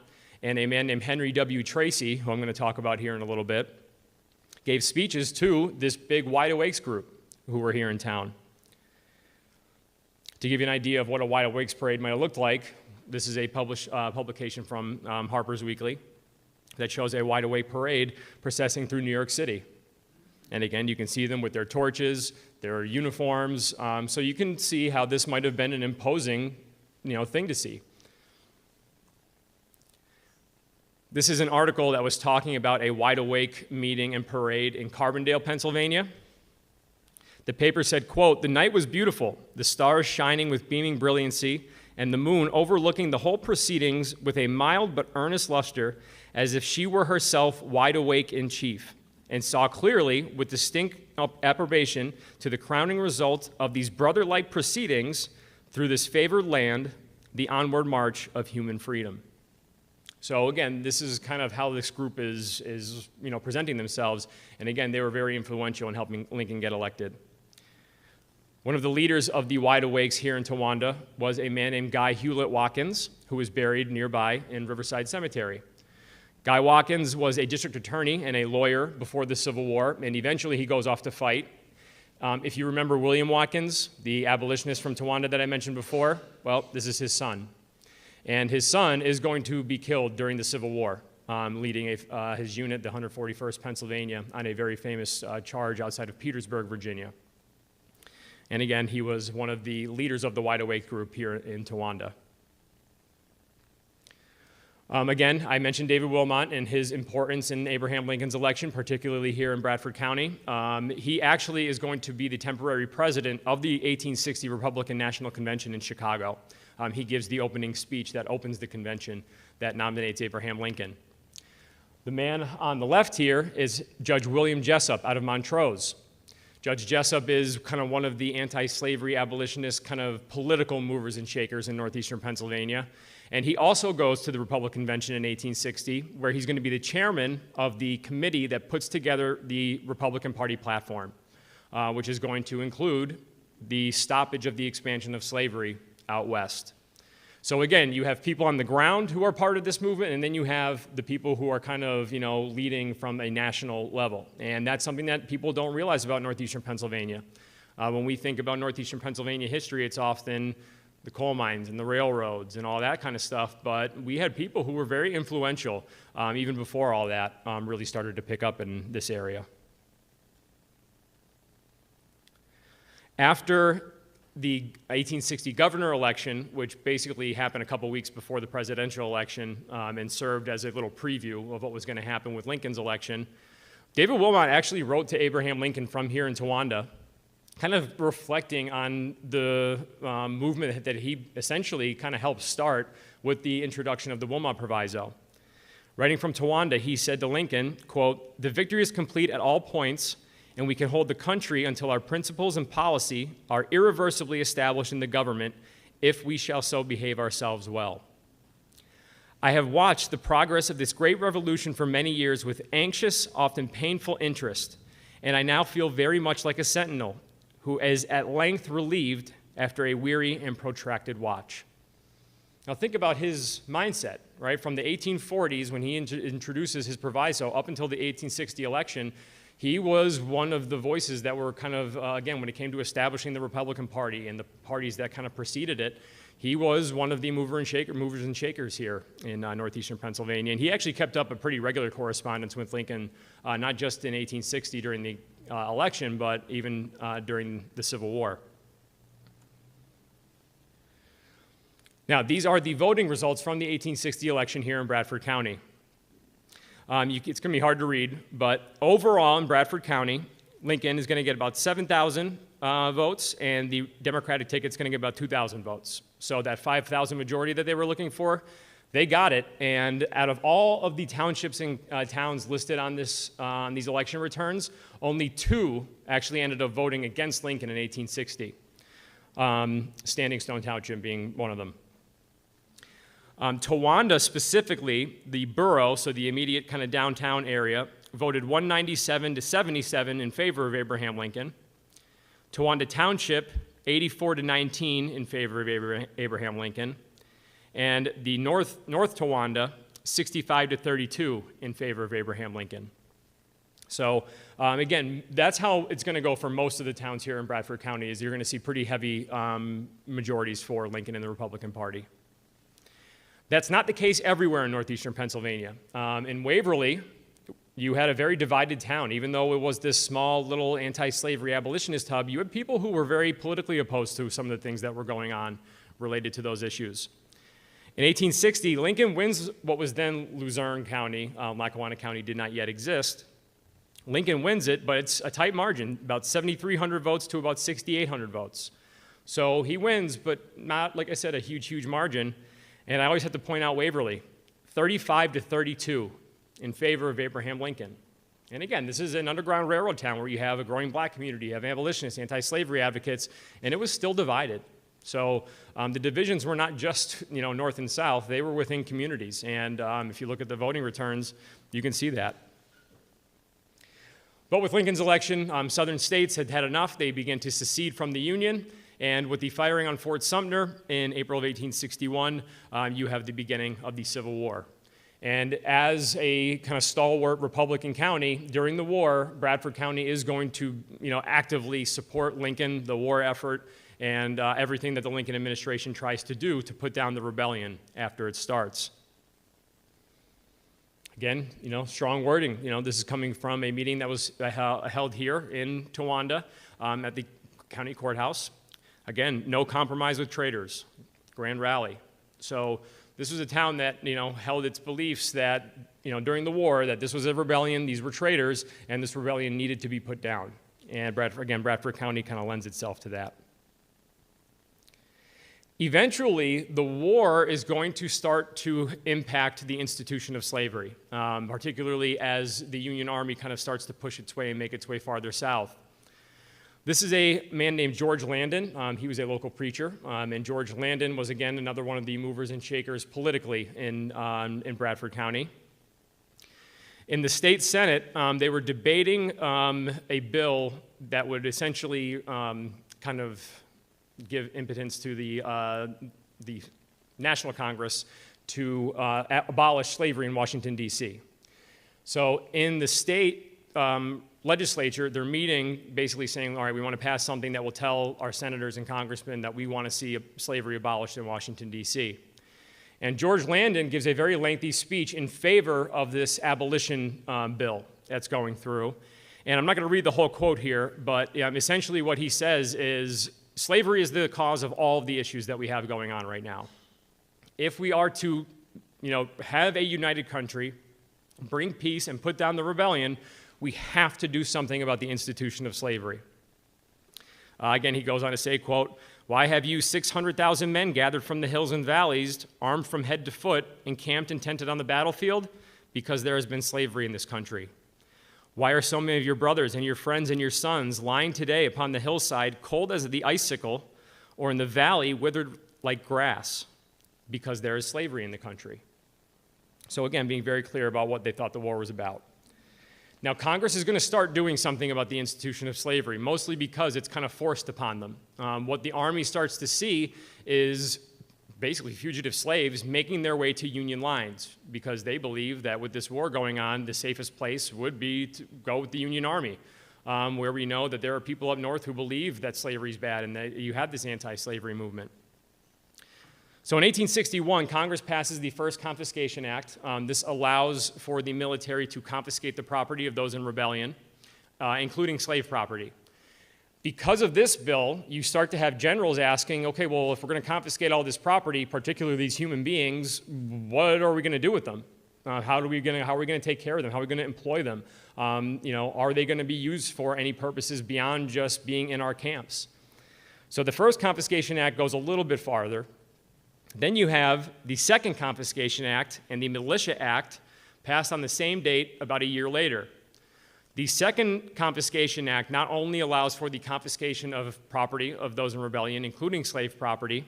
and a man named Henry W. Tracy, who I'm going to talk about here in a little bit, gave speeches to this big Wide Awakes group who were here in town. To give you an idea of what a Wide Awakes parade might have looked like, this is a publication from Harper's Weekly that shows a Wide Awake parade processing through New York City. And again, you can see them with their torches, their uniforms, so you can see how this might have been an imposing, thing to see. This is an article that was talking about a Wide Awake meeting and parade in Carbondale, Pennsylvania. The paper said, quote, "The night was beautiful, the stars shining with beaming brilliancy, and the moon overlooking the whole proceedings with a mild but earnest luster, as if she were herself wide awake in chief, and saw clearly, with distinct approbation, to the crowning result of these brother-like proceedings through this favored land, the onward march of human freedom." So again, this is kind of how this group is presenting themselves, and again, they were very influential in helping Lincoln get elected. One of the leaders of the Wide Awakes here in Towanda was a man named Guy Hewlett Watkins, who was buried nearby in Riverside Cemetery. Guy Watkins was a district attorney and a lawyer before the Civil War, and eventually he goes off to fight. If you remember William Watkins, the abolitionist from Towanda that I mentioned before, well, this is his son. And his son is going to be killed during the Civil War, leading his unit, the 141st Pennsylvania, on a very famous charge outside of Petersburg, Virginia. And again, he was one of the leaders of the Wide Awake group here in Towanda. Again, I mentioned David Wilmot and his importance in Abraham Lincoln's election, particularly here in Bradford County. He actually is going to be the temporary president of the 1860 Republican National Convention in Chicago. He gives the opening speech that opens the convention that nominates Abraham Lincoln. The man on the left here is Judge William Jessup out of Montrose. Judge Jessup is kind of one of the anti-slavery abolitionist kind of political movers and shakers in northeastern Pennsylvania. And he also goes to the Republican Convention in 1860, where he's going to be the chairman of the committee that puts together the Republican Party platform, which is going to include the stoppage of the expansion of slavery out west. So again, you have people on the ground who are part of this movement, and then you have the people who are kind of, leading from a national level. And that's something that people don't realize about northeastern Pennsylvania. When we think about northeastern Pennsylvania history, it's often the coal mines and the railroads and all that kind of stuff, but we had people who were very influential even before all that really started to pick up in this area. After the 1860 governor election, which basically happened a couple weeks before the presidential election and served as a little preview of what was going to happen with Lincoln's election, David Wilmot actually wrote to Abraham Lincoln from here in Towanda, kind of reflecting on the movement that he essentially kind of helped start with the introduction of the Wilmot Proviso. Writing from Towanda, he said to Lincoln, quote, "The victory is complete at all points, and we can hold the country until our principles and policy are irreversibly established in the government if we shall so behave ourselves well. I have watched the progress of this great revolution for many years with anxious, often painful interest, and I now feel very much like a sentinel who is at length relieved after a weary and protracted watch." Now think about his mindset, right? From the 1840s when he introduces his proviso up until the 1860 election, he was one of the voices that were kind of, again, when it came to establishing the Republican Party and the parties that kind of preceded it, he was one of the movers and shakers here in northeastern Pennsylvania. And he actually kept up a pretty regular correspondence with Lincoln, not just in 1860 during the election, but even during the Civil War. Now, these are the voting results from the 1860 election here in Bradford County. It's going to be hard to read, but overall in Bradford County, Lincoln is going to get about 7,000 votes, and the Democratic ticket's going to get about 2,000 votes. So that 5,000 majority that they were looking for, they got it. And out of all of the townships and towns listed on these election returns, only 2 actually ended up voting against Lincoln in 1860. Standing Stone Township being one of them. Towanda specifically, the borough, so the immediate kind of downtown area, voted 197 to 77 in favor of Abraham Lincoln. Towanda Township, 84 to 19 in favor of Abraham Lincoln. And the North Towanda, 65 to 32 in favor of Abraham Lincoln. So again, that's how it's going to go for most of the towns here in Bradford County, is you're going to see pretty heavy majorities for Lincoln and the Republican Party. That's not the case everywhere in northeastern Pennsylvania. In Waverly, you had a very divided town. Even though it was this small little anti-slavery abolitionist hub, you had people who were very politically opposed to some of the things that were going on related to those issues. In 1860, Lincoln wins what was then Luzerne County. Lackawanna County did not yet exist. Lincoln wins it, but it's a tight margin, about 7,300 votes to about 6,800 votes. So he wins, but not, like I said, a huge, huge margin. And I always have to point out Waverly, 35 to 32 in favor of Abraham Lincoln. And again, this is an Underground Railroad town where you have a growing black community, you have abolitionists, anti-slavery advocates, and it was still divided. So the divisions were not just north and south, they were within communities. And if you look at the voting returns, you can see that. But with Lincoln's election, southern states had had enough. They began to secede from the Union. And with the firing on Fort Sumter in April of 1861, you have the beginning of the Civil War. And as a kind of stalwart Republican county, during the war, Bradford County is going to actively support Lincoln, the war effort, and everything that the Lincoln administration tries to do to put down the rebellion after it starts. Again, strong wording. This is coming from a meeting that was held here in Towanda at the county courthouse. Again, no compromise with traitors, grand rally. So this was a town that, held its beliefs that, during the war, that this was a rebellion, these were traitors, and this rebellion needed to be put down. And Bradford County kind of lends itself to that. Eventually, the war is going to start to impact the institution of slavery, particularly as the Union Army kind of starts to push its way and make its way farther south. This is a man named George Landon. He was a local preacher, and George Landon was, again, another one of the movers and shakers politically in Bradford County. In the state Senate, they were debating a bill that would essentially kind of give impotence to the National Congress to abolish slavery in Washington, D.C. So in the state legislature, they're meeting basically saying, all right, we want to pass something that will tell our senators and congressmen that we want to see slavery abolished in Washington, D.C. And George Landon gives a very lengthy speech in favor of this abolition bill that's going through. And I'm not going to read the whole quote here, but essentially what he says is, slavery is the cause of all of the issues that we have going on right now. If we are to, have a united country, bring peace, and put down the rebellion, we have to do something about the institution of slavery. Again, he goes on to say, quote, "Why have you 600,000 men gathered from the hills and valleys, armed from head to foot, encamped and tented on the battlefield? Because there has been slavery in this country. Why are so many of your brothers and your friends and your sons lying today upon the hillside, cold as the icicle, or in the valley, withered like grass? Because there is slavery in the country." So again, being very clear about what they thought the war was about. Now, Congress is going to start doing something about the institution of slavery, mostly because it's kind of forced upon them. What the Army starts to see is basically fugitive slaves making their way to Union lines, because they believe that with this war going on, the safest place would be to go with the Union Army, where we know that there are people up north who believe that slavery is bad and that you have this anti-slavery movement. So in 1861, Congress passes the First Confiscation Act. This allows for the military to confiscate the property of those in rebellion, including slave property. Because of this bill, you start to have generals asking, okay, well, if we're going to confiscate all this property, particularly these human beings, what are we going to do with them? How are we going to take care of them? How are we going to employ them? Are they going to be used for any purposes beyond just being in our camps? So the first Confiscation Act goes a little bit farther. Then you have the second Confiscation Act and the Militia Act passed on the same date about a year later. The second Confiscation Act not only allows for the confiscation of property of those in rebellion, including slave property,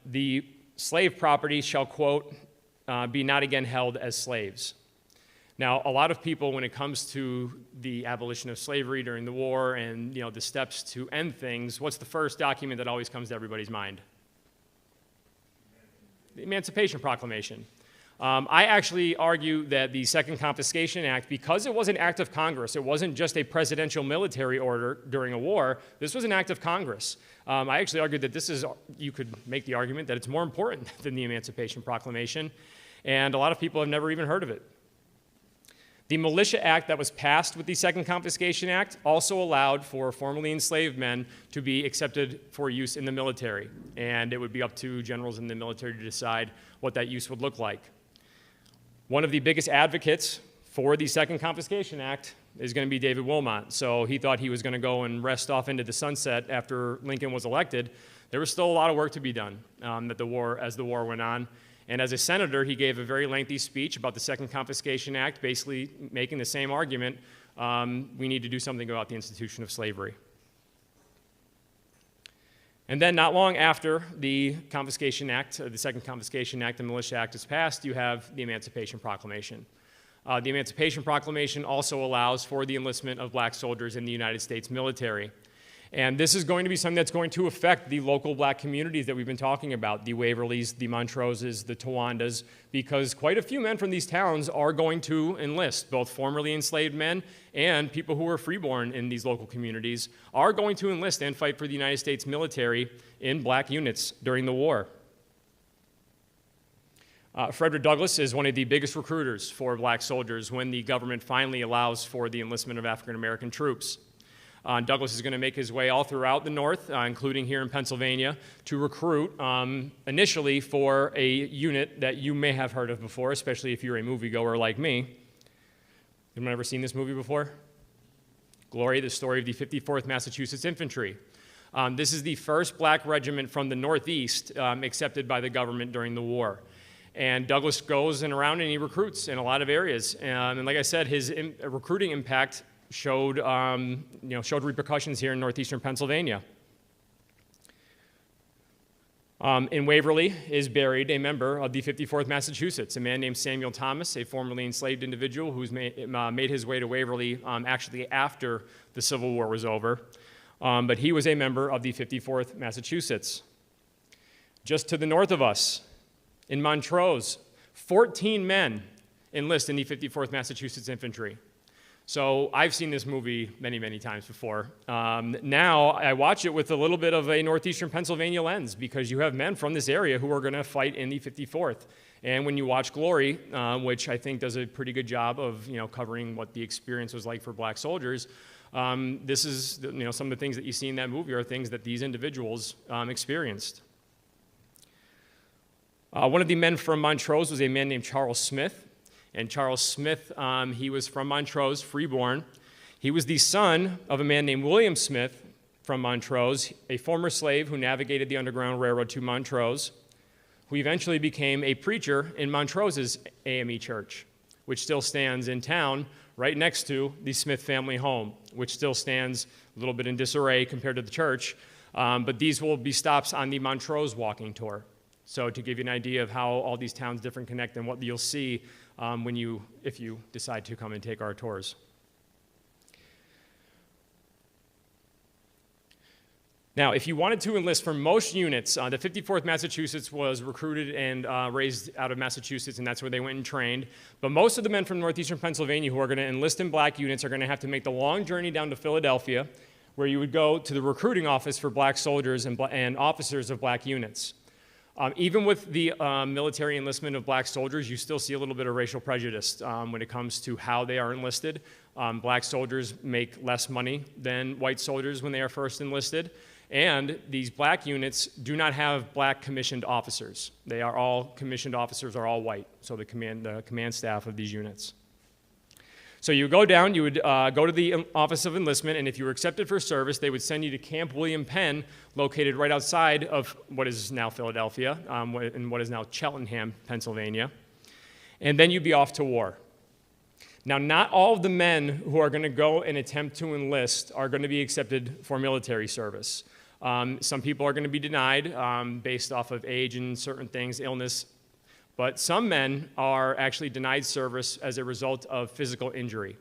the slave property shall, quote, be not again held as slaves. Now, a lot of people, when it comes to the abolition of slavery during the war and the steps to end things, what's the first document that always comes to everybody's mind? The Emancipation Proclamation. I actually argue that the Second Confiscation Act, because it was an act of Congress, it wasn't just a presidential military order during a war, this was an act of Congress. I actually argue that you could make the argument that it's more important than the Emancipation Proclamation, and a lot of people have never even heard of it. The Militia Act that was passed with the Second Confiscation Act also allowed for formerly enslaved men to be accepted for use in the military, and it would be up to generals in the military to decide what that use would look like. One of the biggest advocates for the Second Confiscation Act is going to be David Wilmot. So he thought he was going to go and rest off into the sunset after Lincoln was elected. There was still a lot of work to be done as the war went on. And as a senator, he gave a very lengthy speech about the Second Confiscation Act, basically making the same argument, we need to do something about the institution of slavery. And then not long after the Confiscation Act, the Second Confiscation Act, the Militia Act is passed, you have the Emancipation Proclamation. The Emancipation Proclamation also allows for the enlistment of black soldiers in the United States military. And this is going to be something that's going to affect the local black communities that we've been talking about, the Waverlys, the Montroses, the Towandas, because quite a few men from these towns are going to enlist, both formerly enslaved men and people who were freeborn in these local communities are going to enlist and fight for the United States military in black units during the war. Frederick Douglass is one of the biggest recruiters for black soldiers when the government finally allows for the enlistment of African American troops. Douglass is going to make his way all throughout the North, including here in Pennsylvania, to recruit initially for a unit that you may have heard of before, especially if you're a moviegoer like me. Anyone ever seen this movie before? Glory, the story of the 54th Massachusetts Infantry. This is the first black regiment from the Northeast accepted by the government during the war. And Douglass goes around and he recruits in a lot of areas. And like I said, his recruiting impact showed repercussions here in northeastern Pennsylvania. In Waverly is buried a member of the 54th Massachusetts, a man named Samuel Thomas, a formerly enslaved individual who's made his way to Waverly actually after the Civil War was over. But he was a member of the 54th Massachusetts. Just to the north of us, in Montrose, 14 men enlist in the 54th Massachusetts Infantry. So I've seen this movie many, many times before. Now I watch it with a little bit of a northeastern Pennsylvania lens because you have men from this area who are going to fight in the 54th. And when you watch Glory, which I think does a pretty good job of covering what the experience was like for black soldiers, this is some of the things that you see in that movie are things that these individuals experienced. One of the men from Montrose was a man named Charles Smith. And Charles Smith, he was from Montrose, freeborn. He was the son of a man named William Smith from Montrose, a former slave who navigated the Underground Railroad to Montrose, who eventually became a preacher in Montrose's AME church, which still stands in town right next to the Smith family home, which still stands a little bit in disarray compared to the church. But these will be stops on the Montrose walking tour. So to give you an idea of how all these towns different connect and what you'll see if you decide to come and take our tours. Now, if you wanted to enlist for most units, the 54th Massachusetts was recruited and raised out of Massachusetts, and that's where they went and trained. But most of the men from northeastern Pennsylvania who are going to enlist in black units are going to have to make the long journey down to Philadelphia, where you would go to the recruiting office for black soldiers and officers of black units. Even with the military enlistment of black soldiers, you still see a little bit of racial prejudice when it comes to how they are enlisted. Black soldiers make less money than white soldiers when they are first enlisted. And these black units do not have black commissioned officers. They are all, commissioned officers are all white, so the command staff of these units. So you go down, you would go to the Office of Enlistment, and if you were accepted for service, they would send you to Camp William Penn, located right outside of what is now Philadelphia, and what is now Cheltenham, Pennsylvania. And then you'd be off to war. Now, not all of the men who are going to go and attempt to enlist are going to be accepted for military service. Some people are going to be denied based off of age and certain things, illness. But some men are actually denied service as a result of physical injury.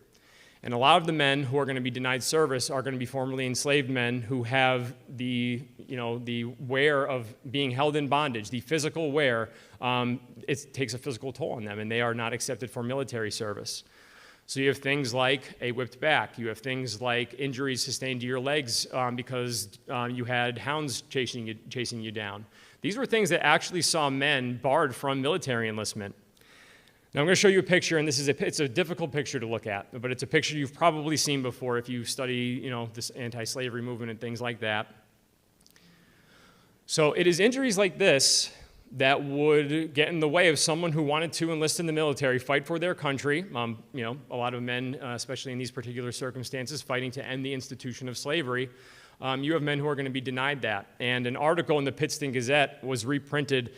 And a lot of the men who are going to be denied service are going to be formerly enslaved men who have the wear of being held in bondage, the physical wear. It takes a physical toll on them, and they are not accepted for military service. So you have things like a whipped back. You have things like injuries sustained to your legs because you had hounds chasing you down. These were things that actually saw men barred from military enlistment. Now I'm going to show you a picture, and it's a difficult picture to look at, but it's a picture you've probably seen before if you study, this anti-slavery movement and things like that. So it is injuries like this that would get in the way of someone who wanted to enlist in the military, fight for their country. A lot of men, especially in these particular circumstances, fighting to end the institution of slavery. You have men who are going to be denied that. And an article in the Pittston Gazette was reprinted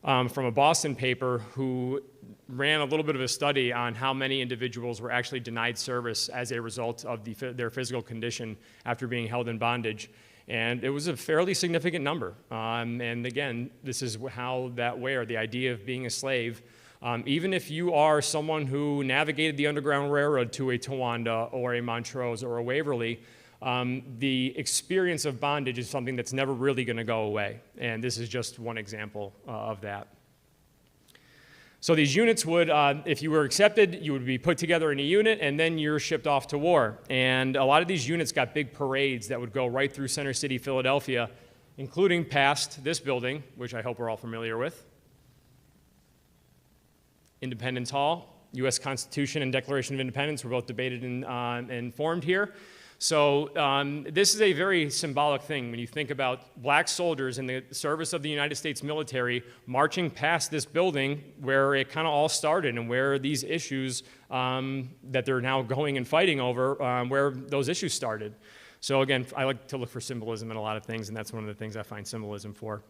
from a Boston paper who ran a little bit of a study on how many individuals were actually denied service as a result of their physical condition after being held in bondage. And it was a fairly significant number. And again, this is how that wear, the idea of being a slave, even if you are someone who navigated the Underground Railroad to a Towanda or a Montrose or a Waverly, the experience of bondage is something that's never really going to go away. And this is just one example of that. So these units would, if you were accepted, you would be put together in a unit, and then you're shipped off to war. And a lot of these units got big parades that would go right through Center City, Philadelphia, including past this building, which I hope we're all familiar with. Independence Hall, U.S. Constitution and Declaration of Independence were both debated and formed here. So this is a very symbolic thing when you think about black soldiers in the service of the United States military marching past this building where it kind of all started and where these issues that they're now going and fighting over, where those issues started. So again, I like to look for symbolism in a lot of things, and that's one of the things I find symbolism for.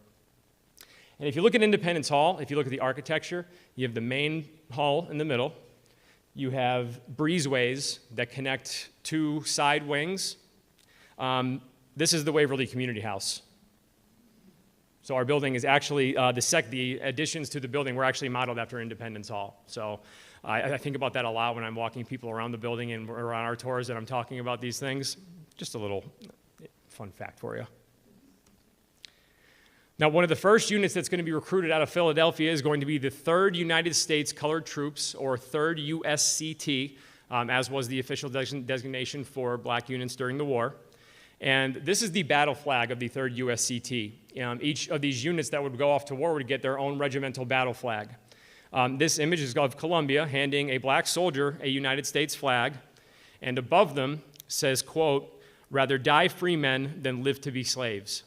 And if you look at Independence Hall, if you look at the architecture, you have the main hall in the middle. You have breezeways that connect two side wings. This is the Waverly Community House. So our building is actually, the additions to the building were actually modeled after Independence Hall. So I think about that a lot when I'm walking people around the building and around our tours and I'm talking about these things. Just a little fun fact for you. Now, one of the first units that's going to be recruited out of Philadelphia is going to be the 3rd United States Colored Troops, or 3rd USCT, as was the official designation for black units during the war. And this is the battle flag of the 3rd USCT. Each of these units that would go off to war would get their own regimental battle flag. This image is of Columbia handing a black soldier a United States flag, and above them says, quote, "Rather die free men than live to be slaves."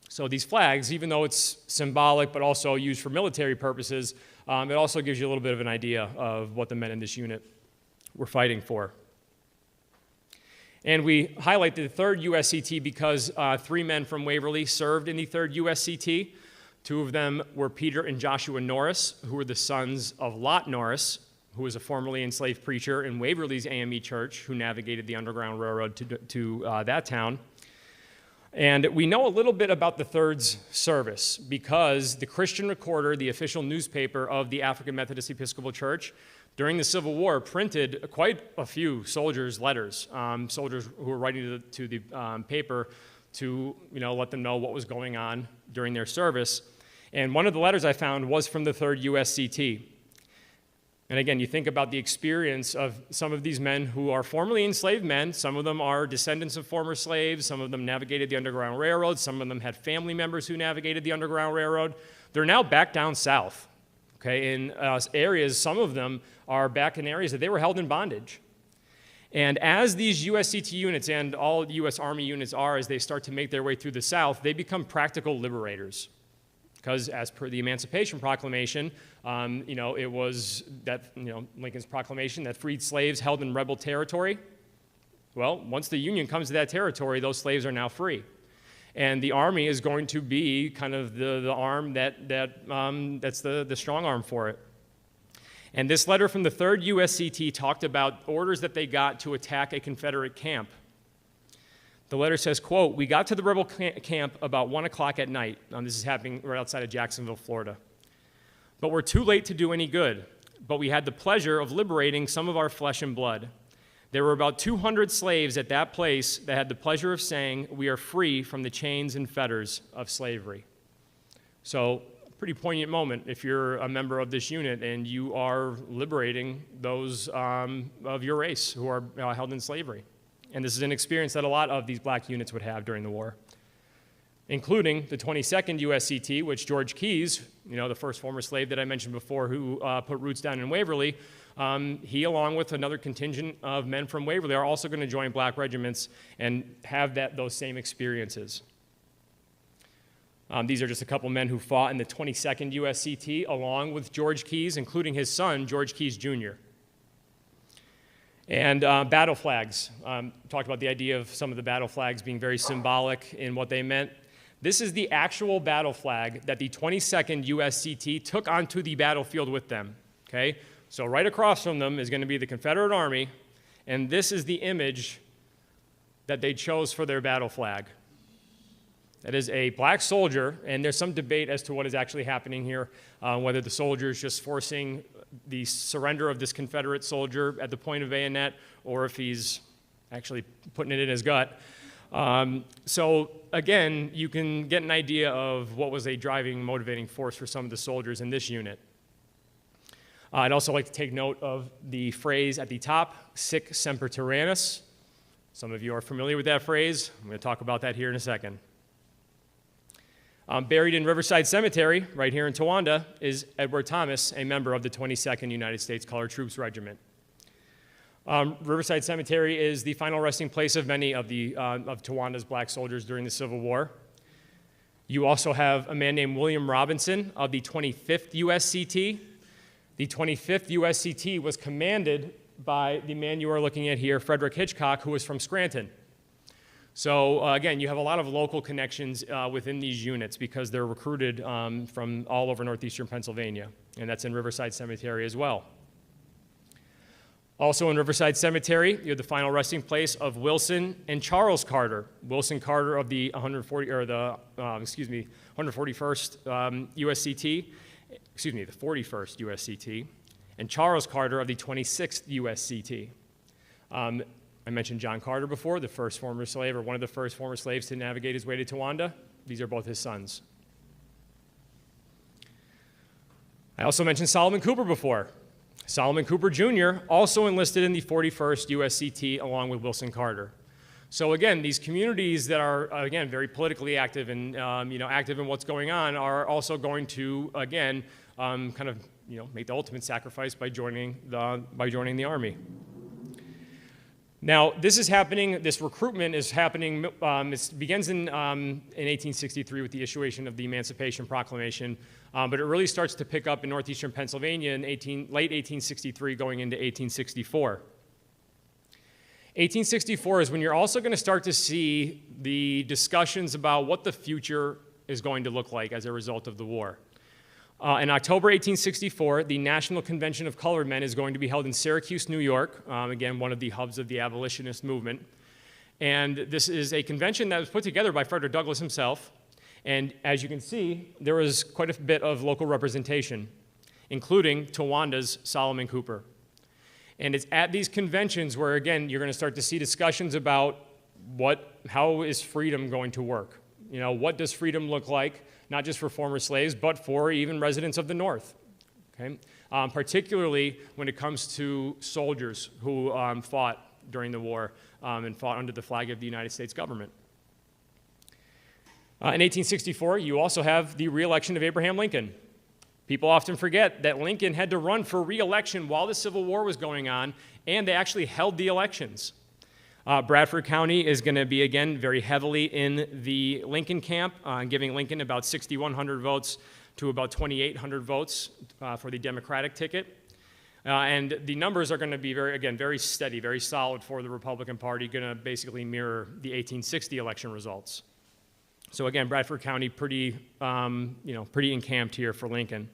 So these flags, even though it's symbolic but also used for military purposes, it also gives you a little bit of an idea of what the men in this unit were fighting for. And we highlight the 3rd USCT because 3 men from Waverly served in the 3rd USCT. 2 of them were Peter and Joshua Norris, who were the sons of Lot Norris, who was a formerly enslaved preacher in Waverly's AME Church, who navigated the Underground Railroad to that town. And we know a little bit about the 3rd's service because the Christian Recorder, the official newspaper of the African Methodist Episcopal Church, during the Civil War printed quite a few soldiers' letters, soldiers who were writing to the paper to let them know what was going on during their service. And one of the letters I found was from the 3rd USCT. And again, you think about the experience of some of these men who are formerly enslaved men. Some of them are descendants of former slaves. Some of them navigated the Underground Railroad. Some of them had family members who navigated the Underground Railroad. They're now back down south, okay, in areas. Some of them are back in areas that they were held in bondage. And as these USCT units and all U.S. Army units are, as they start to make their way through the South, they become practical liberators. Because as per the Emancipation Proclamation, it was that, Lincoln's proclamation that freed slaves held in rebel territory. Well, once the Union comes to that territory, those slaves are now free. And the Army is going to be kind of the arm that's the strong arm for it. And this letter from the 3rd USCT talked about orders that they got to attack a Confederate camp. The letter says, quote, "We got to the rebel camp about 1 o'clock at night." This is happening right outside of Jacksonville, Florida. "But we're too late to do any good. But we had the pleasure of liberating some of our flesh and blood. There were about 200 slaves at that place that had the pleasure of saying, 'We are free from the chains and fetters of slavery.'" So, a pretty poignant moment if you're a member of this unit and you are liberating those of your race who are held in slavery. And this is an experience that a lot of these black units would have during the war, including the 22nd USCT, which George Keyes, the first former slave that I mentioned before who put roots down in Waverly, he, along with another contingent of men from Waverly, are also going to join black regiments and have those same experiences. These are just a couple men who fought in the 22nd USCT, along with George Keyes, including his son, George Keyes Jr. And battle flags. Talked about the idea of some of the battle flags being very symbolic in what they meant. This is the actual battle flag that the 22nd USCT took onto the battlefield with them, okay? So right across from them is going to be the Confederate Army, and this is the image that they chose for their battle flag. That is a black soldier, and there's some debate as to what is actually happening here, whether the soldier is just forcing the surrender of this Confederate soldier at the point of bayonet, or if he's actually putting it in his gut. So again, you can get an idea of what was a driving, motivating force for some of the soldiers in this unit. I'd also like to take note of the phrase at the top, "Sic semper tyrannis." Some of you are familiar with that phrase. I'm going to talk about that here in a second. Buried in Riverside Cemetery, right here in Towanda, is Edward Thomas, a member of the 22nd United States Colored Troops Regiment. Riverside Cemetery is the final resting place of many of Towanda's black soldiers during the Civil War. You also have a man named William Robinson of the 25th USCT. The 25th USCT was commanded by the man you are looking at here, Frederick Hitchcock, who was from Scranton. So again, you have a lot of local connections within these units because they're recruited from all over Northeastern Pennsylvania, and that's in Riverside Cemetery as well. Also in Riverside Cemetery, you have the final resting place of Wilson and Charles Carter. Wilson Carter of the 141st USCT, the 41st USCT, and Charles Carter of the 26th USCT. I mentioned John Carter before, the first former slave, or one of the first former slaves to navigate his way to Towanda. These are both his sons. I also mentioned Solomon Cooper before. Solomon Cooper Jr. also enlisted in the 41st USCT along with Wilson Carter. So again, these communities that are, again, very politically active and active in what's going on are also going to, again, make the ultimate sacrifice by joining the Army. Now, this recruitment is happening, it begins in 1863 with the issuation of the Emancipation Proclamation, but it really starts to pick up in Northeastern Pennsylvania in late 1863 going into 1864. 1864 is when you're also going to start to see the discussions about what the future is going to look like as a result of the war. In October 1864, the National Convention of Colored Men is going to be held in Syracuse, New York, again, one of the hubs of the abolitionist movement. And this is a convention that was put together by Frederick Douglass himself. And as you can see, there was quite a bit of local representation, including Towanda's Solomon Cooper. And it's at these conventions where, again, you're going to start to see discussions about how is freedom going to work? What does freedom look like? Not just for former slaves, but for even residents of the North. okay? Particularly when it comes to soldiers who fought during the war and fought under the flag of the United States government. In 1864, you also have the re-election of Abraham Lincoln. People often forget that Lincoln had to run for re-election while the Civil War was going on, and they actually held the elections. Bradford County is going to be, again, very heavily in the Lincoln camp, giving Lincoln about 6,100 votes to about 2,800 votes for the Democratic ticket. And the numbers are going to be, very steady, very solid for the Republican Party, going to basically mirror the 1860 election results. So again, Bradford County pretty encamped here for Lincoln.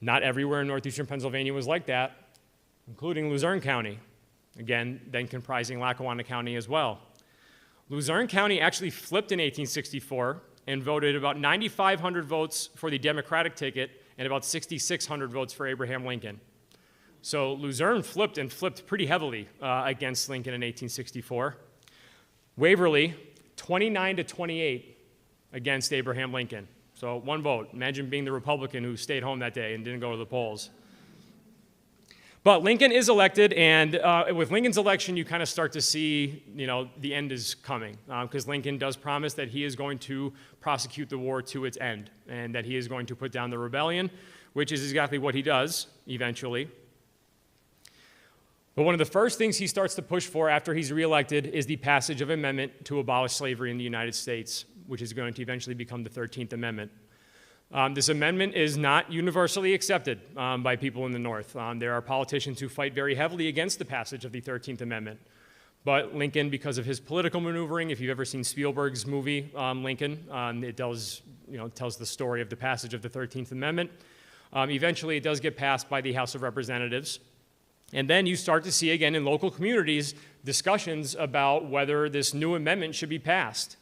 Not everywhere in northeastern Pennsylvania was like that, including Luzerne County. Again, then comprising Lackawanna County as well. Luzerne County actually flipped in 1864 and voted about 9,500 votes for the Democratic ticket and about 6,600 votes for Abraham Lincoln. So Luzerne flipped pretty heavily against Lincoln in 1864. Waverly, 29-28 against Abraham Lincoln. So one vote. Imagine being the Republican who stayed home that day and didn't go to the polls. But Lincoln is elected, and with Lincoln's election, you kind of start to see, the end is coming, because Lincoln does promise that he is going to prosecute the war to its end, and that he is going to put down the rebellion, which is exactly what he does eventually. But one of the first things he starts to push for after he's reelected is the passage of an amendment to abolish slavery in the United States, which is going to eventually become the 13th Amendment. This amendment is not universally accepted by people in the North. There are politicians who fight very heavily against the passage of the 13th Amendment. But Lincoln, because of his political maneuvering, if you've ever seen Spielberg's movie, Lincoln, it tells the story of the passage of the 13th Amendment. Eventually, it does get passed by the House of Representatives. And then you start to see, again, in local communities, discussions about whether this new amendment should be passed.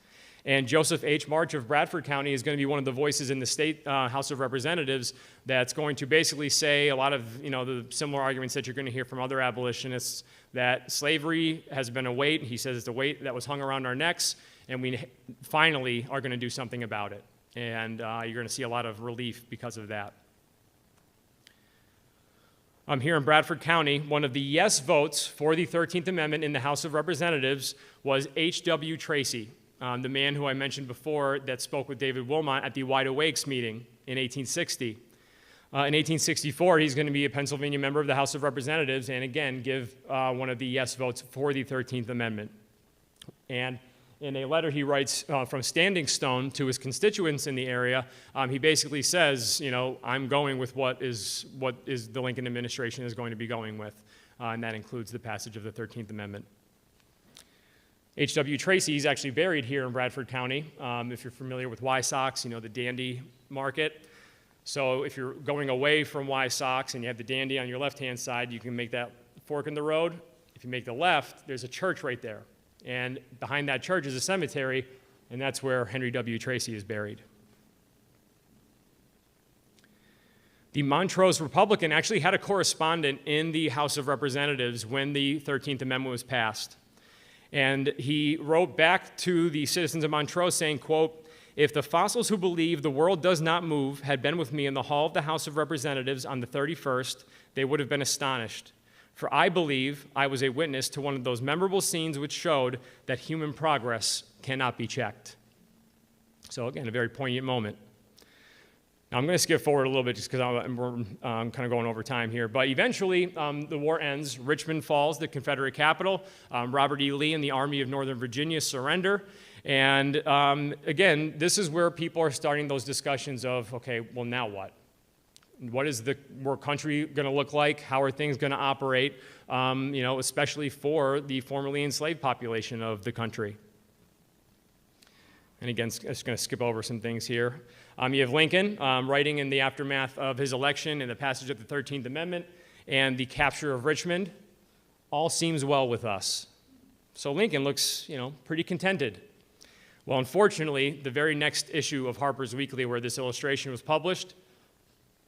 And Joseph H. March of Bradford County is going to be one of the voices in the state House of Representatives that's going to basically say a lot of the similar arguments that you're going to hear from other abolitionists, that slavery has been a weight. He says it's a weight that was hung around our necks, and we finally are going to do something about it. And you're going to see a lot of relief because of that. Here in Bradford County, one of the yes votes for the 13th Amendment in the House of Representatives was H.W. Tracy. The man who I mentioned before that spoke with David Wilmot at the Wide Awakes meeting in 1860. In 1864, he's going to be a Pennsylvania member of the House of Representatives and again give one of the yes votes for the 13th Amendment. And in a letter he writes from Standing Stone to his constituents in the area, he basically says, I'm going with what is the Lincoln administration is going to be going with, and that includes the passage of the 13th Amendment. H.W. Tracy is actually buried here in Bradford County. If you're familiar with Wysox, the Dandy Market. So if you're going away from Wysox and you have the Dandy on your left-hand side, you can make that fork in the road. If you make the left, there's a church right there. And behind that church is a cemetery, and that's where Henry W. Tracy is buried. The Montrose Republican actually had a correspondent in the House of Representatives when the 13th Amendment was passed. And he wrote back to the citizens of Montrose saying, quote, "If the fossils who believe the world does not move had been with me in the hall of the House of Representatives on the 31st, they would have been astonished. For I believe I was a witness to one of those memorable scenes which showed that human progress cannot be checked." So again, a very poignant moment. Now, I'm going to skip forward a little bit just because we're kind of going over time here. But eventually, the war ends. Richmond falls, the Confederate capital. Robert E. Lee and the Army of Northern Virginia surrender. And again, this is where people are starting those discussions of, okay, well, now what? What is the country going to look like? How are things going to operate, especially for the formerly enslaved population of the country? And again, I'm just going to skip over some things here. You have Lincoln writing in the aftermath of his election and the passage of the 13th Amendment and the capture of Richmond. All seems well with us. So Lincoln looks, pretty contented. Well, unfortunately, the very next issue of Harper's Weekly where this illustration was published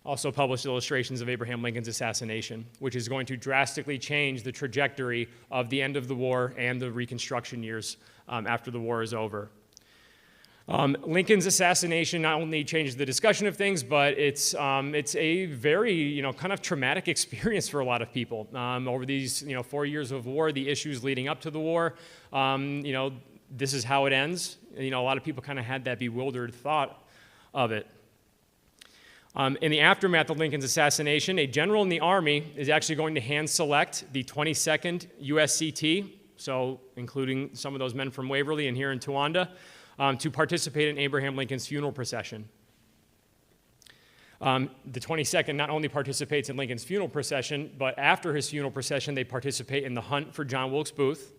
also published illustrations of Abraham Lincoln's assassination, which is going to drastically change the trajectory of the end of the war and the Reconstruction years after the war is over. Lincoln's assassination not only changed the discussion of things, but it's a very, kind of traumatic experience for a lot of people. Over these, 4 years of war, the issues leading up to the war, this is how it ends. A lot of people kind of had that bewildered thought of it. In the aftermath of Lincoln's assassination, a general in the Army is actually going to hand select the 22nd USCT, so including some of those men from Waverly and here in Towanda, to participate in Abraham Lincoln's funeral procession. The 22nd not only participates in Lincoln's funeral procession, but after his funeral procession, they participate in the hunt for John Wilkes Booth,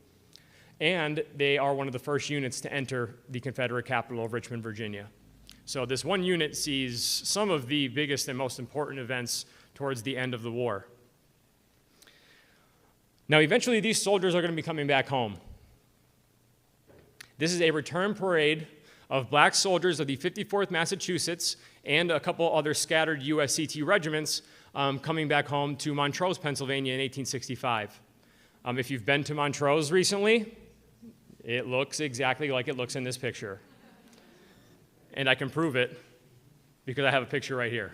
and they are one of the first units to enter the Confederate capital of Richmond, Virginia. So this one unit sees some of the biggest and most important events towards the end of the war. Now, eventually, these soldiers are going to be coming back home. This is a return parade of black soldiers of the 54th Massachusetts and a couple other scattered USCT regiments coming back home to Montrose, Pennsylvania in 1865. If you've been to Montrose recently, it looks exactly like it looks in this picture. And I can prove it because I have a picture right here.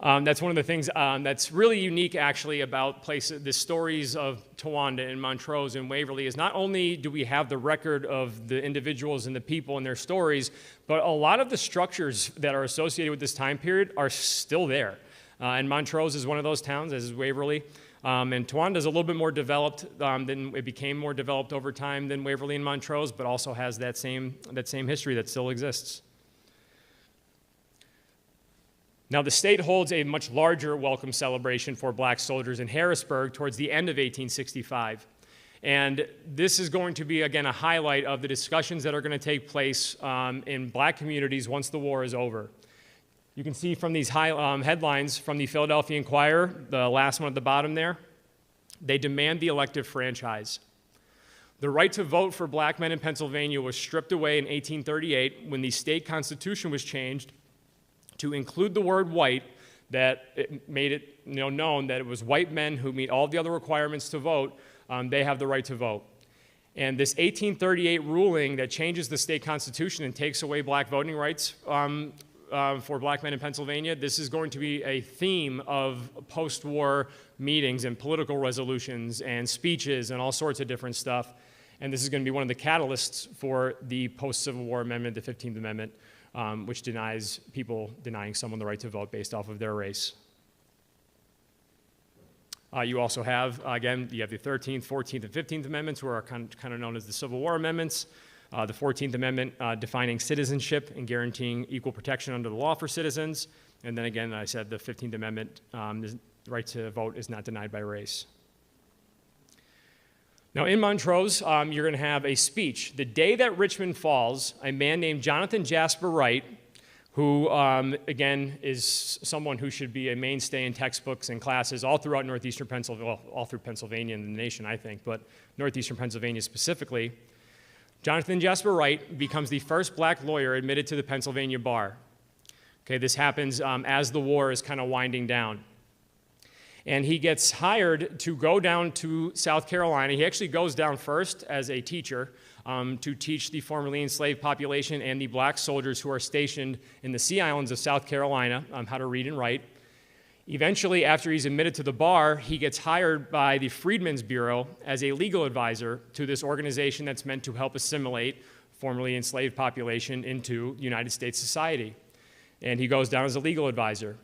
That's one of the things that's really unique, actually, about the stories of Towanda and Montrose and Waverly is not only do we have the record of the individuals and the people and their stories, but a lot of the structures that are associated with this time period are still there. And Montrose is one of those towns, as is Waverly. And Towanda is a little bit more developed it became more developed over time than Waverly and Montrose, but also has that same history that still exists. Now, the state holds a much larger welcome celebration for black soldiers in Harrisburg towards the end of 1865. And this is going to be, again, a highlight of the discussions that are going to take place in black communities once the war is over. You can see from these headlines from the Philadelphia Inquirer, the last one at the bottom there, they demand the elective franchise. The right to vote for black men in Pennsylvania was stripped away in 1838 when the state constitution was changed to include the word white, that it made it known that it was white men who meet all the other requirements to vote, they have the right to vote. And this 1838 ruling that changes the state constitution and takes away black voting rights for black men in Pennsylvania, this is going to be a theme of post-war meetings and political resolutions and speeches and all sorts of different stuff. And this is going to be one of the catalysts for the post-Civil War amendment, the 15th Amendment, which denies denying someone the right to vote based off of their race. You also have, again, you have the 13th, 14th, and 15th Amendments, which are kind of known as the Civil War Amendments. The 14th Amendment defining citizenship and guaranteeing equal protection under the law for citizens. And then again, I said the 15th Amendment, the right to vote is not denied by race. Now, in Montrose, you're going to have a speech. The day that Richmond falls, a man named Jonathan Jasper Wright, who, again, is someone who should be a mainstay in textbooks and classes all throughout Northeastern Pennsylvania, well, all through Pennsylvania and the nation, I think, but Northeastern Pennsylvania specifically. Jonathan Jasper Wright becomes the first black lawyer admitted to the Pennsylvania bar. Okay, this happens as the war is kind of winding down. And he gets hired to go down to South Carolina. He actually goes down first as a teacher to teach the formerly enslaved population and the black soldiers who are stationed in the Sea Islands of South Carolina how to read and write. Eventually, after he's admitted to the bar, he gets hired by the Freedmen's Bureau as a legal advisor to this organization that's meant to help assimilate formerly enslaved population into United States society. And he goes down as a legal advisor.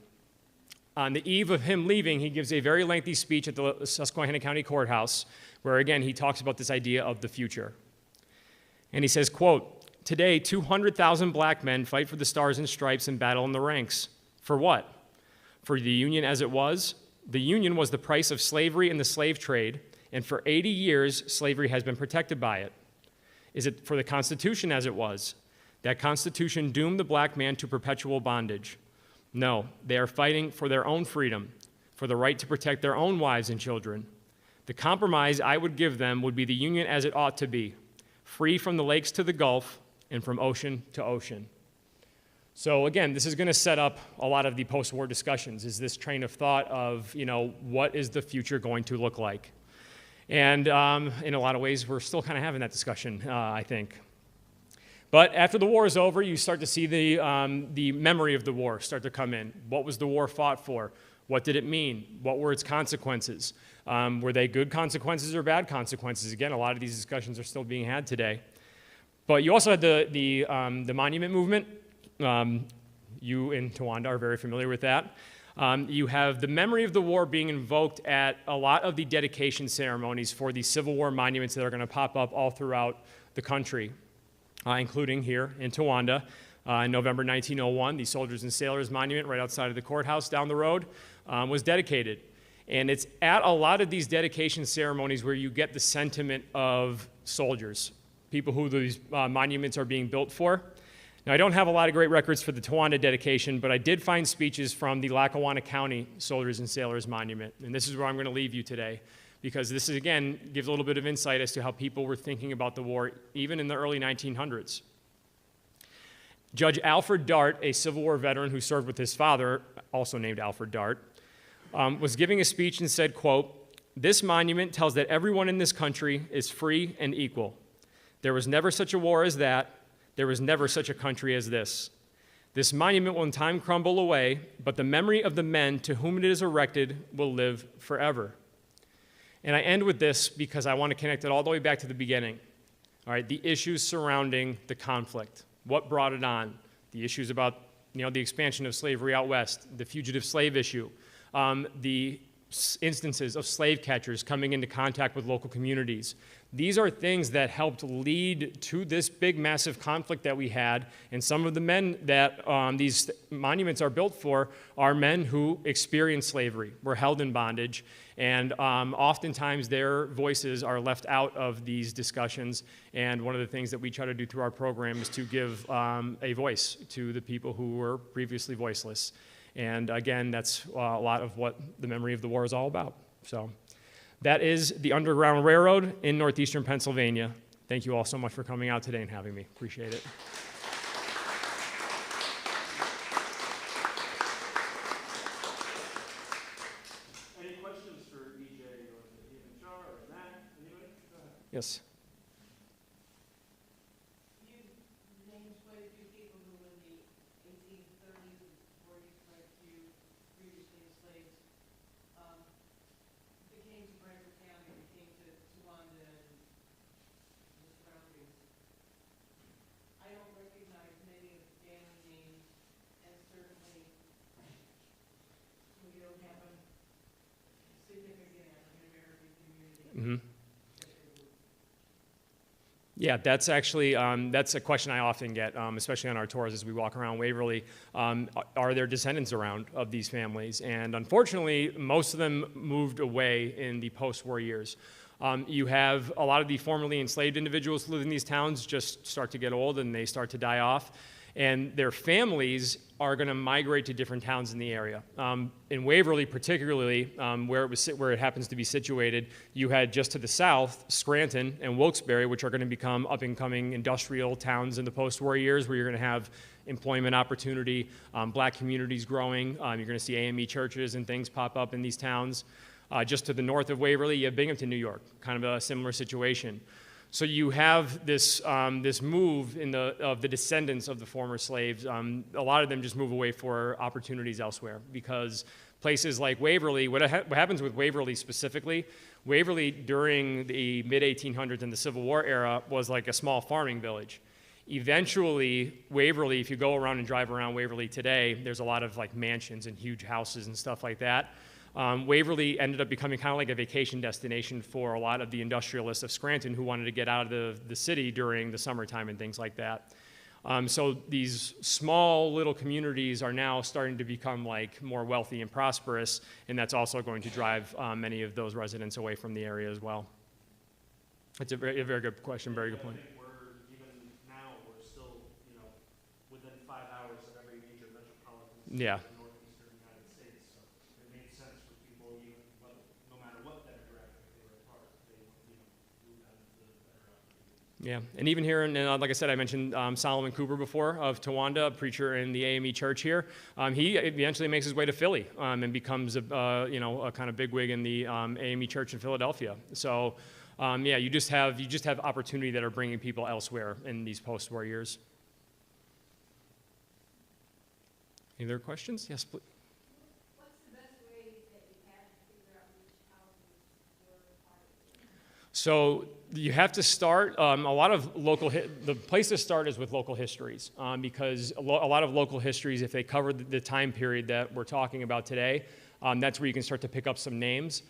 On the eve of him leaving, he gives a very lengthy speech at the Susquehanna County Courthouse, where again, he talks about this idea of the future. And he says, quote, "Today, 200,000 black men fight for the stars and stripes and battle in the ranks. For what? For the Union as it was? The Union was the price of slavery and the slave trade, and for 80 years, slavery has been protected by it. Is it for the Constitution as it was? That Constitution doomed the black man to perpetual bondage. No, they are fighting for their own freedom, for the right to protect their own wives and children. The compromise I would give them would be the Union as it ought to be, free from the lakes to the Gulf and from ocean to ocean." So again, this is going to set up a lot of the post-war discussions, is this train of thought of, what is the future going to look like? And in a lot of ways, we're still kind of having that discussion, I think. But after the war is over, you start to see the memory of the war start to come in. What was the war fought for? What did it mean? What were its consequences? Were they good consequences or bad consequences? Again, a lot of these discussions are still being had today. But you also had the monument movement. You in Towanda are very familiar with that. You have the memory of the war being invoked at a lot of the dedication ceremonies for the Civil War monuments that are going to pop up all throughout the country, including here in Towanda. In November 1901, the Soldiers and Sailors Monument right outside of the courthouse down the road was dedicated. And it's at a lot of these dedication ceremonies where you get the sentiment of soldiers, people who these monuments are being built for. Now, I don't have a lot of great records for the Towanda dedication, but I did find speeches from the Lackawanna County Soldiers and Sailors Monument. And this is where I'm going to leave you today, because this, is, again, gives a little bit of insight as to how people were thinking about the war, even in the early 1900s. Judge Alfred Dart, a Civil War veteran who served with his father, also named Alfred Dart, was giving a speech and said, quote, "This monument tells that everyone in this country is free and equal. There was never such a war as that. There was never such a country as this. This monument will in time crumble away, but the memory of the men to whom it is erected will live forever." And I end with this because I want to connect it all the way back to the beginning. All right, the issues surrounding the conflict. What brought it on? The issues about, the expansion of slavery out west, the fugitive slave issue, the instances of slave catchers coming into contact with local communities. These are things that helped lead to this big, massive conflict that we had, and some of the men that these monuments are built for are men who experienced slavery, were held in bondage, and oftentimes their voices are left out of these discussions, and one of the things that we try to do through our program is to give a voice to the people who were previously voiceless. And again, that's a lot of what the memory of the war is all about. So that is the Underground Railroad in Northeastern Pennsylvania. Thank you all so much for coming out today and having me. Appreciate it. Any questions for EJ or HR or Matt? Anybody? Go ahead. Yes. Bradford County, we came to Towanda and the surroundings. I don't recognize many of the family names, and certainly we don't have a significant African-American community. Mm-hmm. Yeah, that's actually, that's a question I often get, especially on our tours as we walk around Waverly. Are there descendants around of these families? And unfortunately, most of them moved away in the post-war years. You have a lot of the formerly enslaved individuals who live in these towns just start to get old and they start to die off. And their families are going to migrate to different towns in the area. In Waverly, particularly, where it happens to be situated, you had just to the south, Scranton and Wilkes-Barre, which are going to become up-and-coming industrial towns in the post-war years, where you're going to have employment opportunity, black communities growing. You're going to see AME churches and things pop up in these towns. Just to the north of Waverly, you have Binghamton, New York, kind of a similar situation. So you have this, this move of the descendants of the former slaves. A lot of them just move away for opportunities elsewhere, because places like Waverly, what happens with Waverly specifically, Waverly during the mid-1800s and the Civil War era was like a small farming village. Eventually, Waverly, if you go around and drive around Waverly today, there's a lot of like mansions and huge houses and stuff like that. Waverly ended up becoming kind of like a vacation destination for a lot of the industrialists of Scranton who wanted to get out of the city during the summertime and things like that. So these small little communities are now starting to become like more wealthy and prosperous, and that's also going to drive many of those residents away from the area as well. It's a very good question, very good point. I think even now, we're still, within 5 hours of every major metropolitan city. Yeah. Yeah, and even here, like I said, I mentioned Solomon Cooper before of Towanda, a preacher in the AME church here. He eventually makes his way to Philly and becomes a kind of bigwig in the AME church in Philadelphia. So Yeah, you just have opportunity that are bringing people elsewhere in these post-war years. Any other questions? Yes, please. What's the best way that you have to figure out which houses were part of it? So you have to start, a lot of the place to start is with local histories, because a lot of local histories, if they cover the time period that we're talking about today, that's where you can start to pick up some names.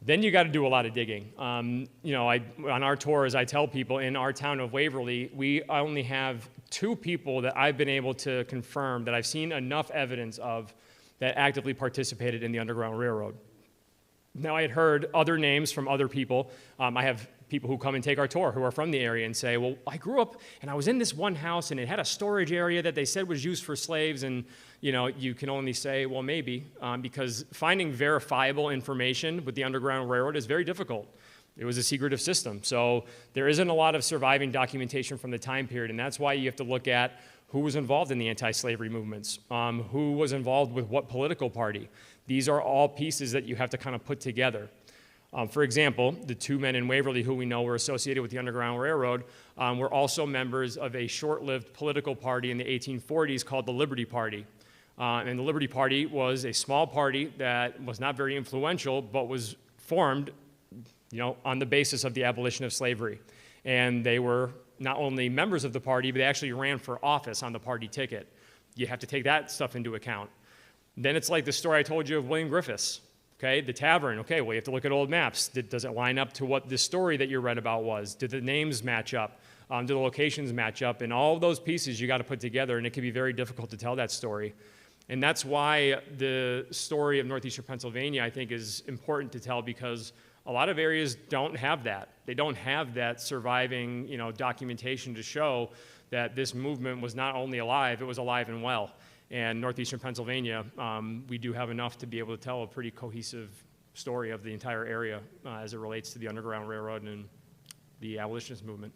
Then you got to do a lot of digging. On our tours, I tell people in our town of Waverly, we only have 2 people that I've been able to confirm that I've seen enough evidence of that actively participated in the Underground Railroad. Now, I had heard other names from other people. I have people who come and take our tour who are from the area and say, well, I grew up and I was in this one house and it had a storage area that they said was used for slaves. And, you can only say, well, maybe, because finding verifiable information with the Underground Railroad is very difficult. It was a secretive system. So there isn't a lot of surviving documentation from the time period. And that's why you have to look at who was involved in the anti-slavery movements, who was involved with what political party. These are all pieces that you have to kind of put together. For example, the 2 men in Waverly who we know were associated with the Underground Railroad were also members of a short-lived political party in the 1840s called the Liberty Party. And the Liberty Party was a small party that was not very influential, but was formed, on the basis of the abolition of slavery. And they were not only members of the party, but they actually ran for office on the party ticket. You have to take that stuff into account. Then it's like the story I told you of William Griffiths, okay? The tavern, okay, well, you have to look at old maps. Does it line up to what the story that you read about was? Did the names match up? Do the locations match up? And all of those pieces you got to put together, and it can be very difficult to tell that story. And that's why the story of Northeastern Pennsylvania, I think, is important to tell, because a lot of areas don't have that. They don't have that surviving, documentation to show that this movement was not only alive, it was alive and well. And Northeastern Pennsylvania, we do have enough to be able to tell a pretty cohesive story of the entire area as it relates to the Underground Railroad and the abolitionist movement.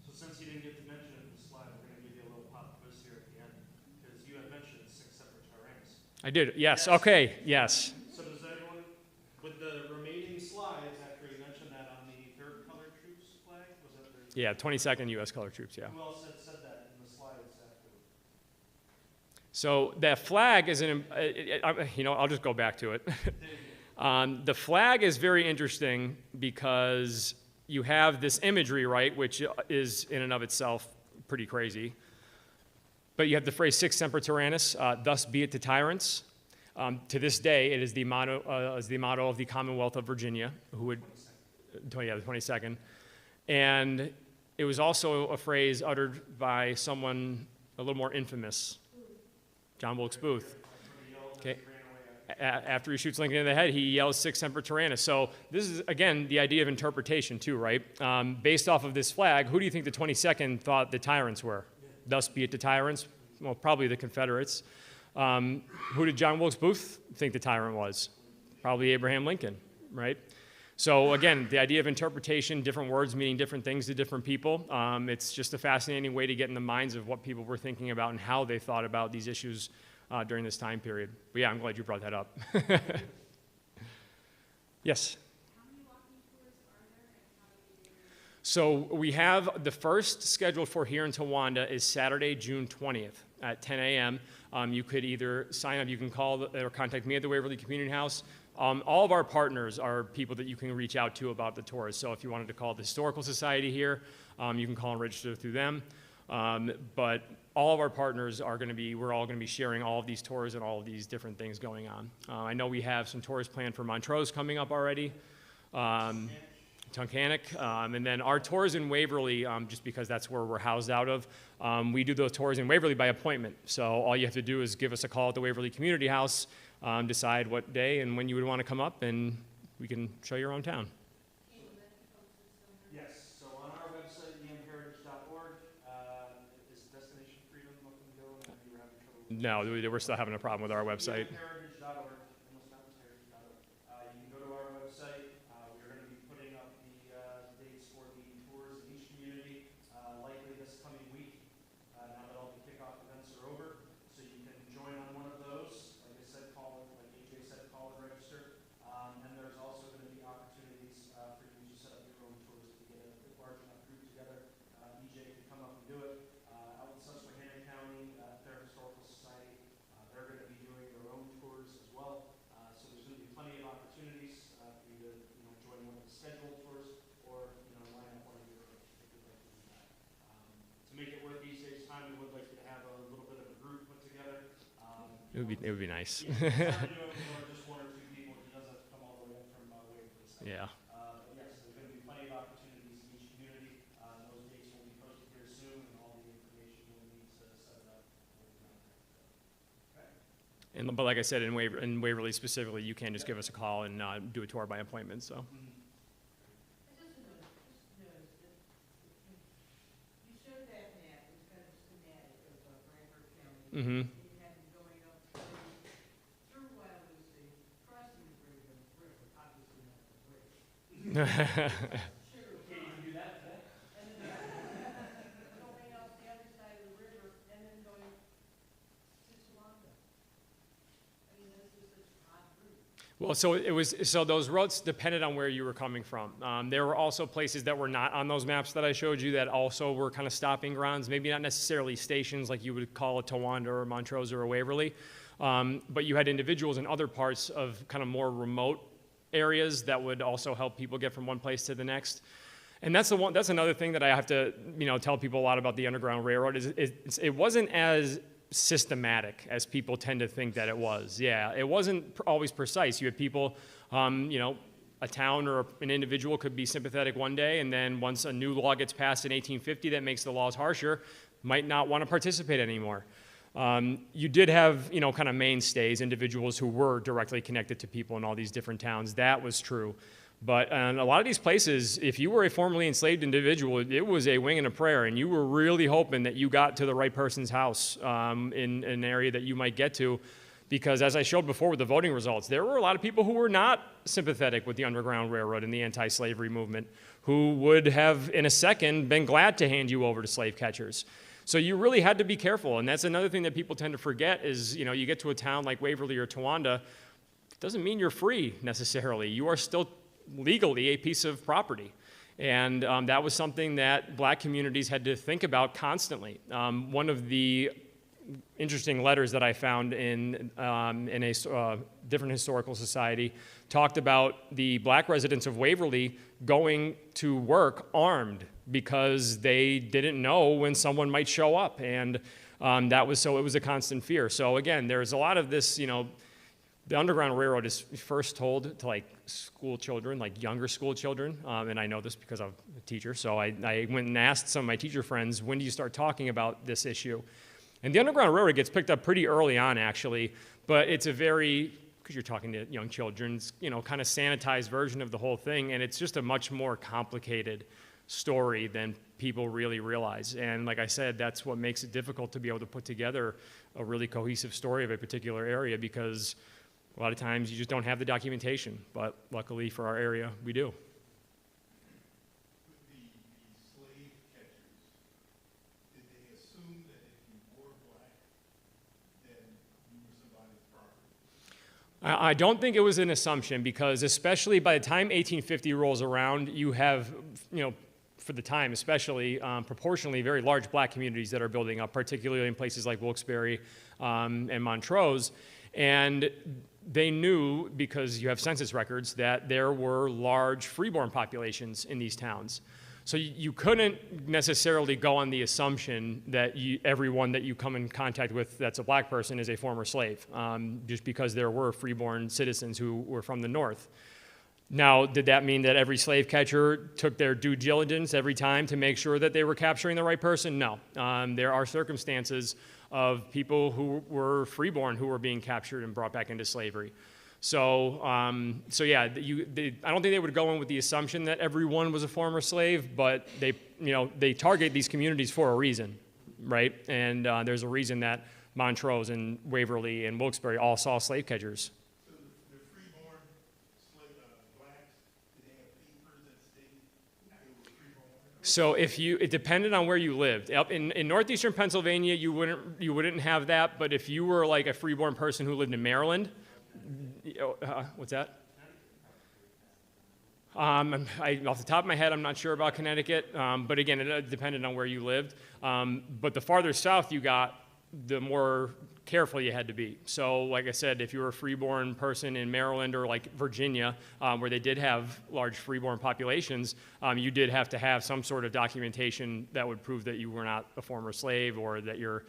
So since you didn't get to mention it in the slide, we're going to give you a little pop quiz here at the end, because you had mentioned 6 separate terrains. I did, yes, okay, yes. So does anyone, with the remaining slides, after you mentioned that on the 3rd Colored Troops flag, was that the... Yeah, 22nd U.S. Colored Troops, yeah. Who else had said that in the slides afterward? So that flag is I'll just go back to it. The flag is very interesting because you have this imagery, right, which is in and of itself pretty crazy. But you have the phrase "Sic Semper Tyrannis," thus be it to tyrants. To this day, it is the motto of the Commonwealth of Virginia, who would, the 22nd. And it was also a phrase uttered by someone a little more infamous, John Wilkes Booth. Okay. After he shoots Lincoln in the head, he yells "Sic Semper Tyrannis." So this is, again, the idea of interpretation too, right? Based off of this flag, who do you think the 22nd thought the tyrants were? Thus be it to tyrants? Well, probably the Confederates. Who did John Wilkes Booth think the tyrant was? Probably Abraham Lincoln, right? So again, the idea of interpretation, different words meaning different things to different people. It's just a fascinating way to get in the minds of what people were thinking about and how they thought about these issues during this time period. But yeah, I'm glad you brought that up. Yes? How many walking tours are there, and how do you do it? So we have the first scheduled for here in Towanda is Saturday, June 20th at 10 a.m. You could either sign up, you can call or contact me at the Waverly Community House. All of our partners are people that you can reach out to about the tours. So if you wanted to call the Historical Society here, you can call and register through them. But all of our partners are going to be, we're all going to be sharing all of these tours and all of these different things going on. I know we have some tours planned for Montrose coming up already. Tunkhannock, and then our tours in Waverly, just because that's where we're housed out of, we do those tours in Waverly by appointment. So all you have to do is give us a call at the Waverly Community House, decide what day and when you would want to come up, and we can show you around town. Yes, so on our website, emheritage.org, is Destination Freedom looking to go, and you were having trouble with No, we're still having a problem with our website. emheritage.org, almost not heritage.org. You can go to our website. We're going to be putting up the dates for the tours in each community, likely this coming week, now that all the kickoff events are over. So you can join on one of those. Like I said, call, like AJ said, call and register. And there's also going to be It would be nice. Just one or two people. He doesn't have to come all the way up from Waverly. So, Yeah. but yes, there's going to be plenty of opportunities in each community. Those dates will be posted here soon, and all the information you'll need to set it up. But like I said, in Waverly specifically, you can just give us a call and do a tour by appointment. So. I just noticed that you showed that map, it was kind of schematic of Bradford County. Mm-hmm. You had them going up through Waverly, crossing the river, obviously not the bridge. Okay, you can do that today. And then going up the other side of the river and then going to Towanda. I mean, this is such an odd route. Well, so those routes depended on where you were coming from. There were also places that were not on those maps that I showed you that also were kind of stopping grounds, maybe not necessarily stations like you would call a Towanda or Montrose or a Waverly, but you had individuals in other parts of kind of more remote areas that would also help people get from one place to the next. And that's another thing that I have to, tell people a lot about the Underground Railroad is it wasn't as systematic as people tend to think that it was. Yeah, it wasn't always precise. You had people, a town or an individual could be sympathetic one day, and then once a new law gets passed in 1850 that makes the laws harsher, might not want to participate anymore. You did have, kind of mainstays, individuals who were directly connected to people in all these different towns. That was true. But in a lot of these places, if you were a formerly enslaved individual, it was a wing and a prayer, and you were really hoping that you got to the right person's house in an area that you might get to. Because as I showed before with the voting results, there were a lot of people who were not sympathetic with the Underground Railroad and the anti-slavery movement, who would have, in a second, been glad to hand you over to slave catchers. So you really had to be careful, and that's another thing that people tend to forget is, you get to a town like Waverly or Towanda, it doesn't mean you're free necessarily. You are still legally a piece of property. And that was something that black communities had to think about constantly. One of the interesting letters that I found in a different historical society talked about the black residents of Waverly going to work armed because they didn't know when someone might show up, and it was a constant fear. So again, there's a lot of this, the Underground Railroad is first told to like school children, like younger school children, and I know this because I'm a teacher, so I went and asked some of my teacher friends, when do you start talking about this issue? And the Underground Railroad gets picked up pretty early on, actually, but it's a very, because you're talking to young children, kind of sanitized version of the whole thing, and it's just a much more complicated story than people really realize. And like I said, that's what makes it difficult to be able to put together a really cohesive story of a particular area, because a lot of times you just don't have the documentation, but luckily for our area, we do. With the slave catchers, did they assume that if you were black, then you were somebody's property? I don't think it was an assumption, because especially by the time 1850 rolls around, you have, for the time especially, proportionally very large black communities that are building up, particularly in places like Wilkes-Barre and Montrose. And they knew, because you have census records, that there were large freeborn populations in these towns. So you couldn't necessarily go on the assumption that everyone that you come in contact with that's a black person is a former slave, just because there were freeborn citizens who were from the North. Now, did that mean that every slave catcher took their due diligence every time to make sure that they were capturing the right person? No. There are circumstances of people who were freeborn who were being captured and brought back into slavery. So yeah, I don't think they would go in with the assumption that everyone was a former slave, but they target these communities for a reason, right? And there's a reason that Montrose and Waverly and Wilkes-Barre all saw slave catchers. So the freeborn blacks, did they have papers that stated they were freeborn? So it depended on where you lived. Up in Northeastern Pennsylvania, you wouldn't have that, but if you were like a freeborn person who lived in Maryland, what's that? Off the top of my head, I'm not sure about Connecticut, but again, it depended on where you lived. But the farther south you got, the more careful you had to be. So like I said, if you were a freeborn person in Maryland or like Virginia, where they did have large freeborn populations, you did have to have some sort of documentation that would prove that you were not a former slave, or that your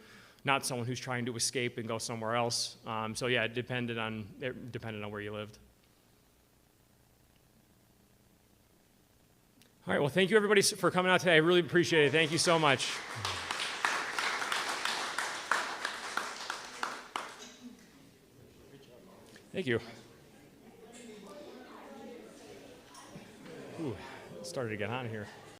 not someone who's trying to escape and go somewhere else. So yeah, it depended on where you lived. All right, well, thank you everybody for coming out today. I really appreciate it. Thank you so much. Thank you. Ooh, it started to get hot in here.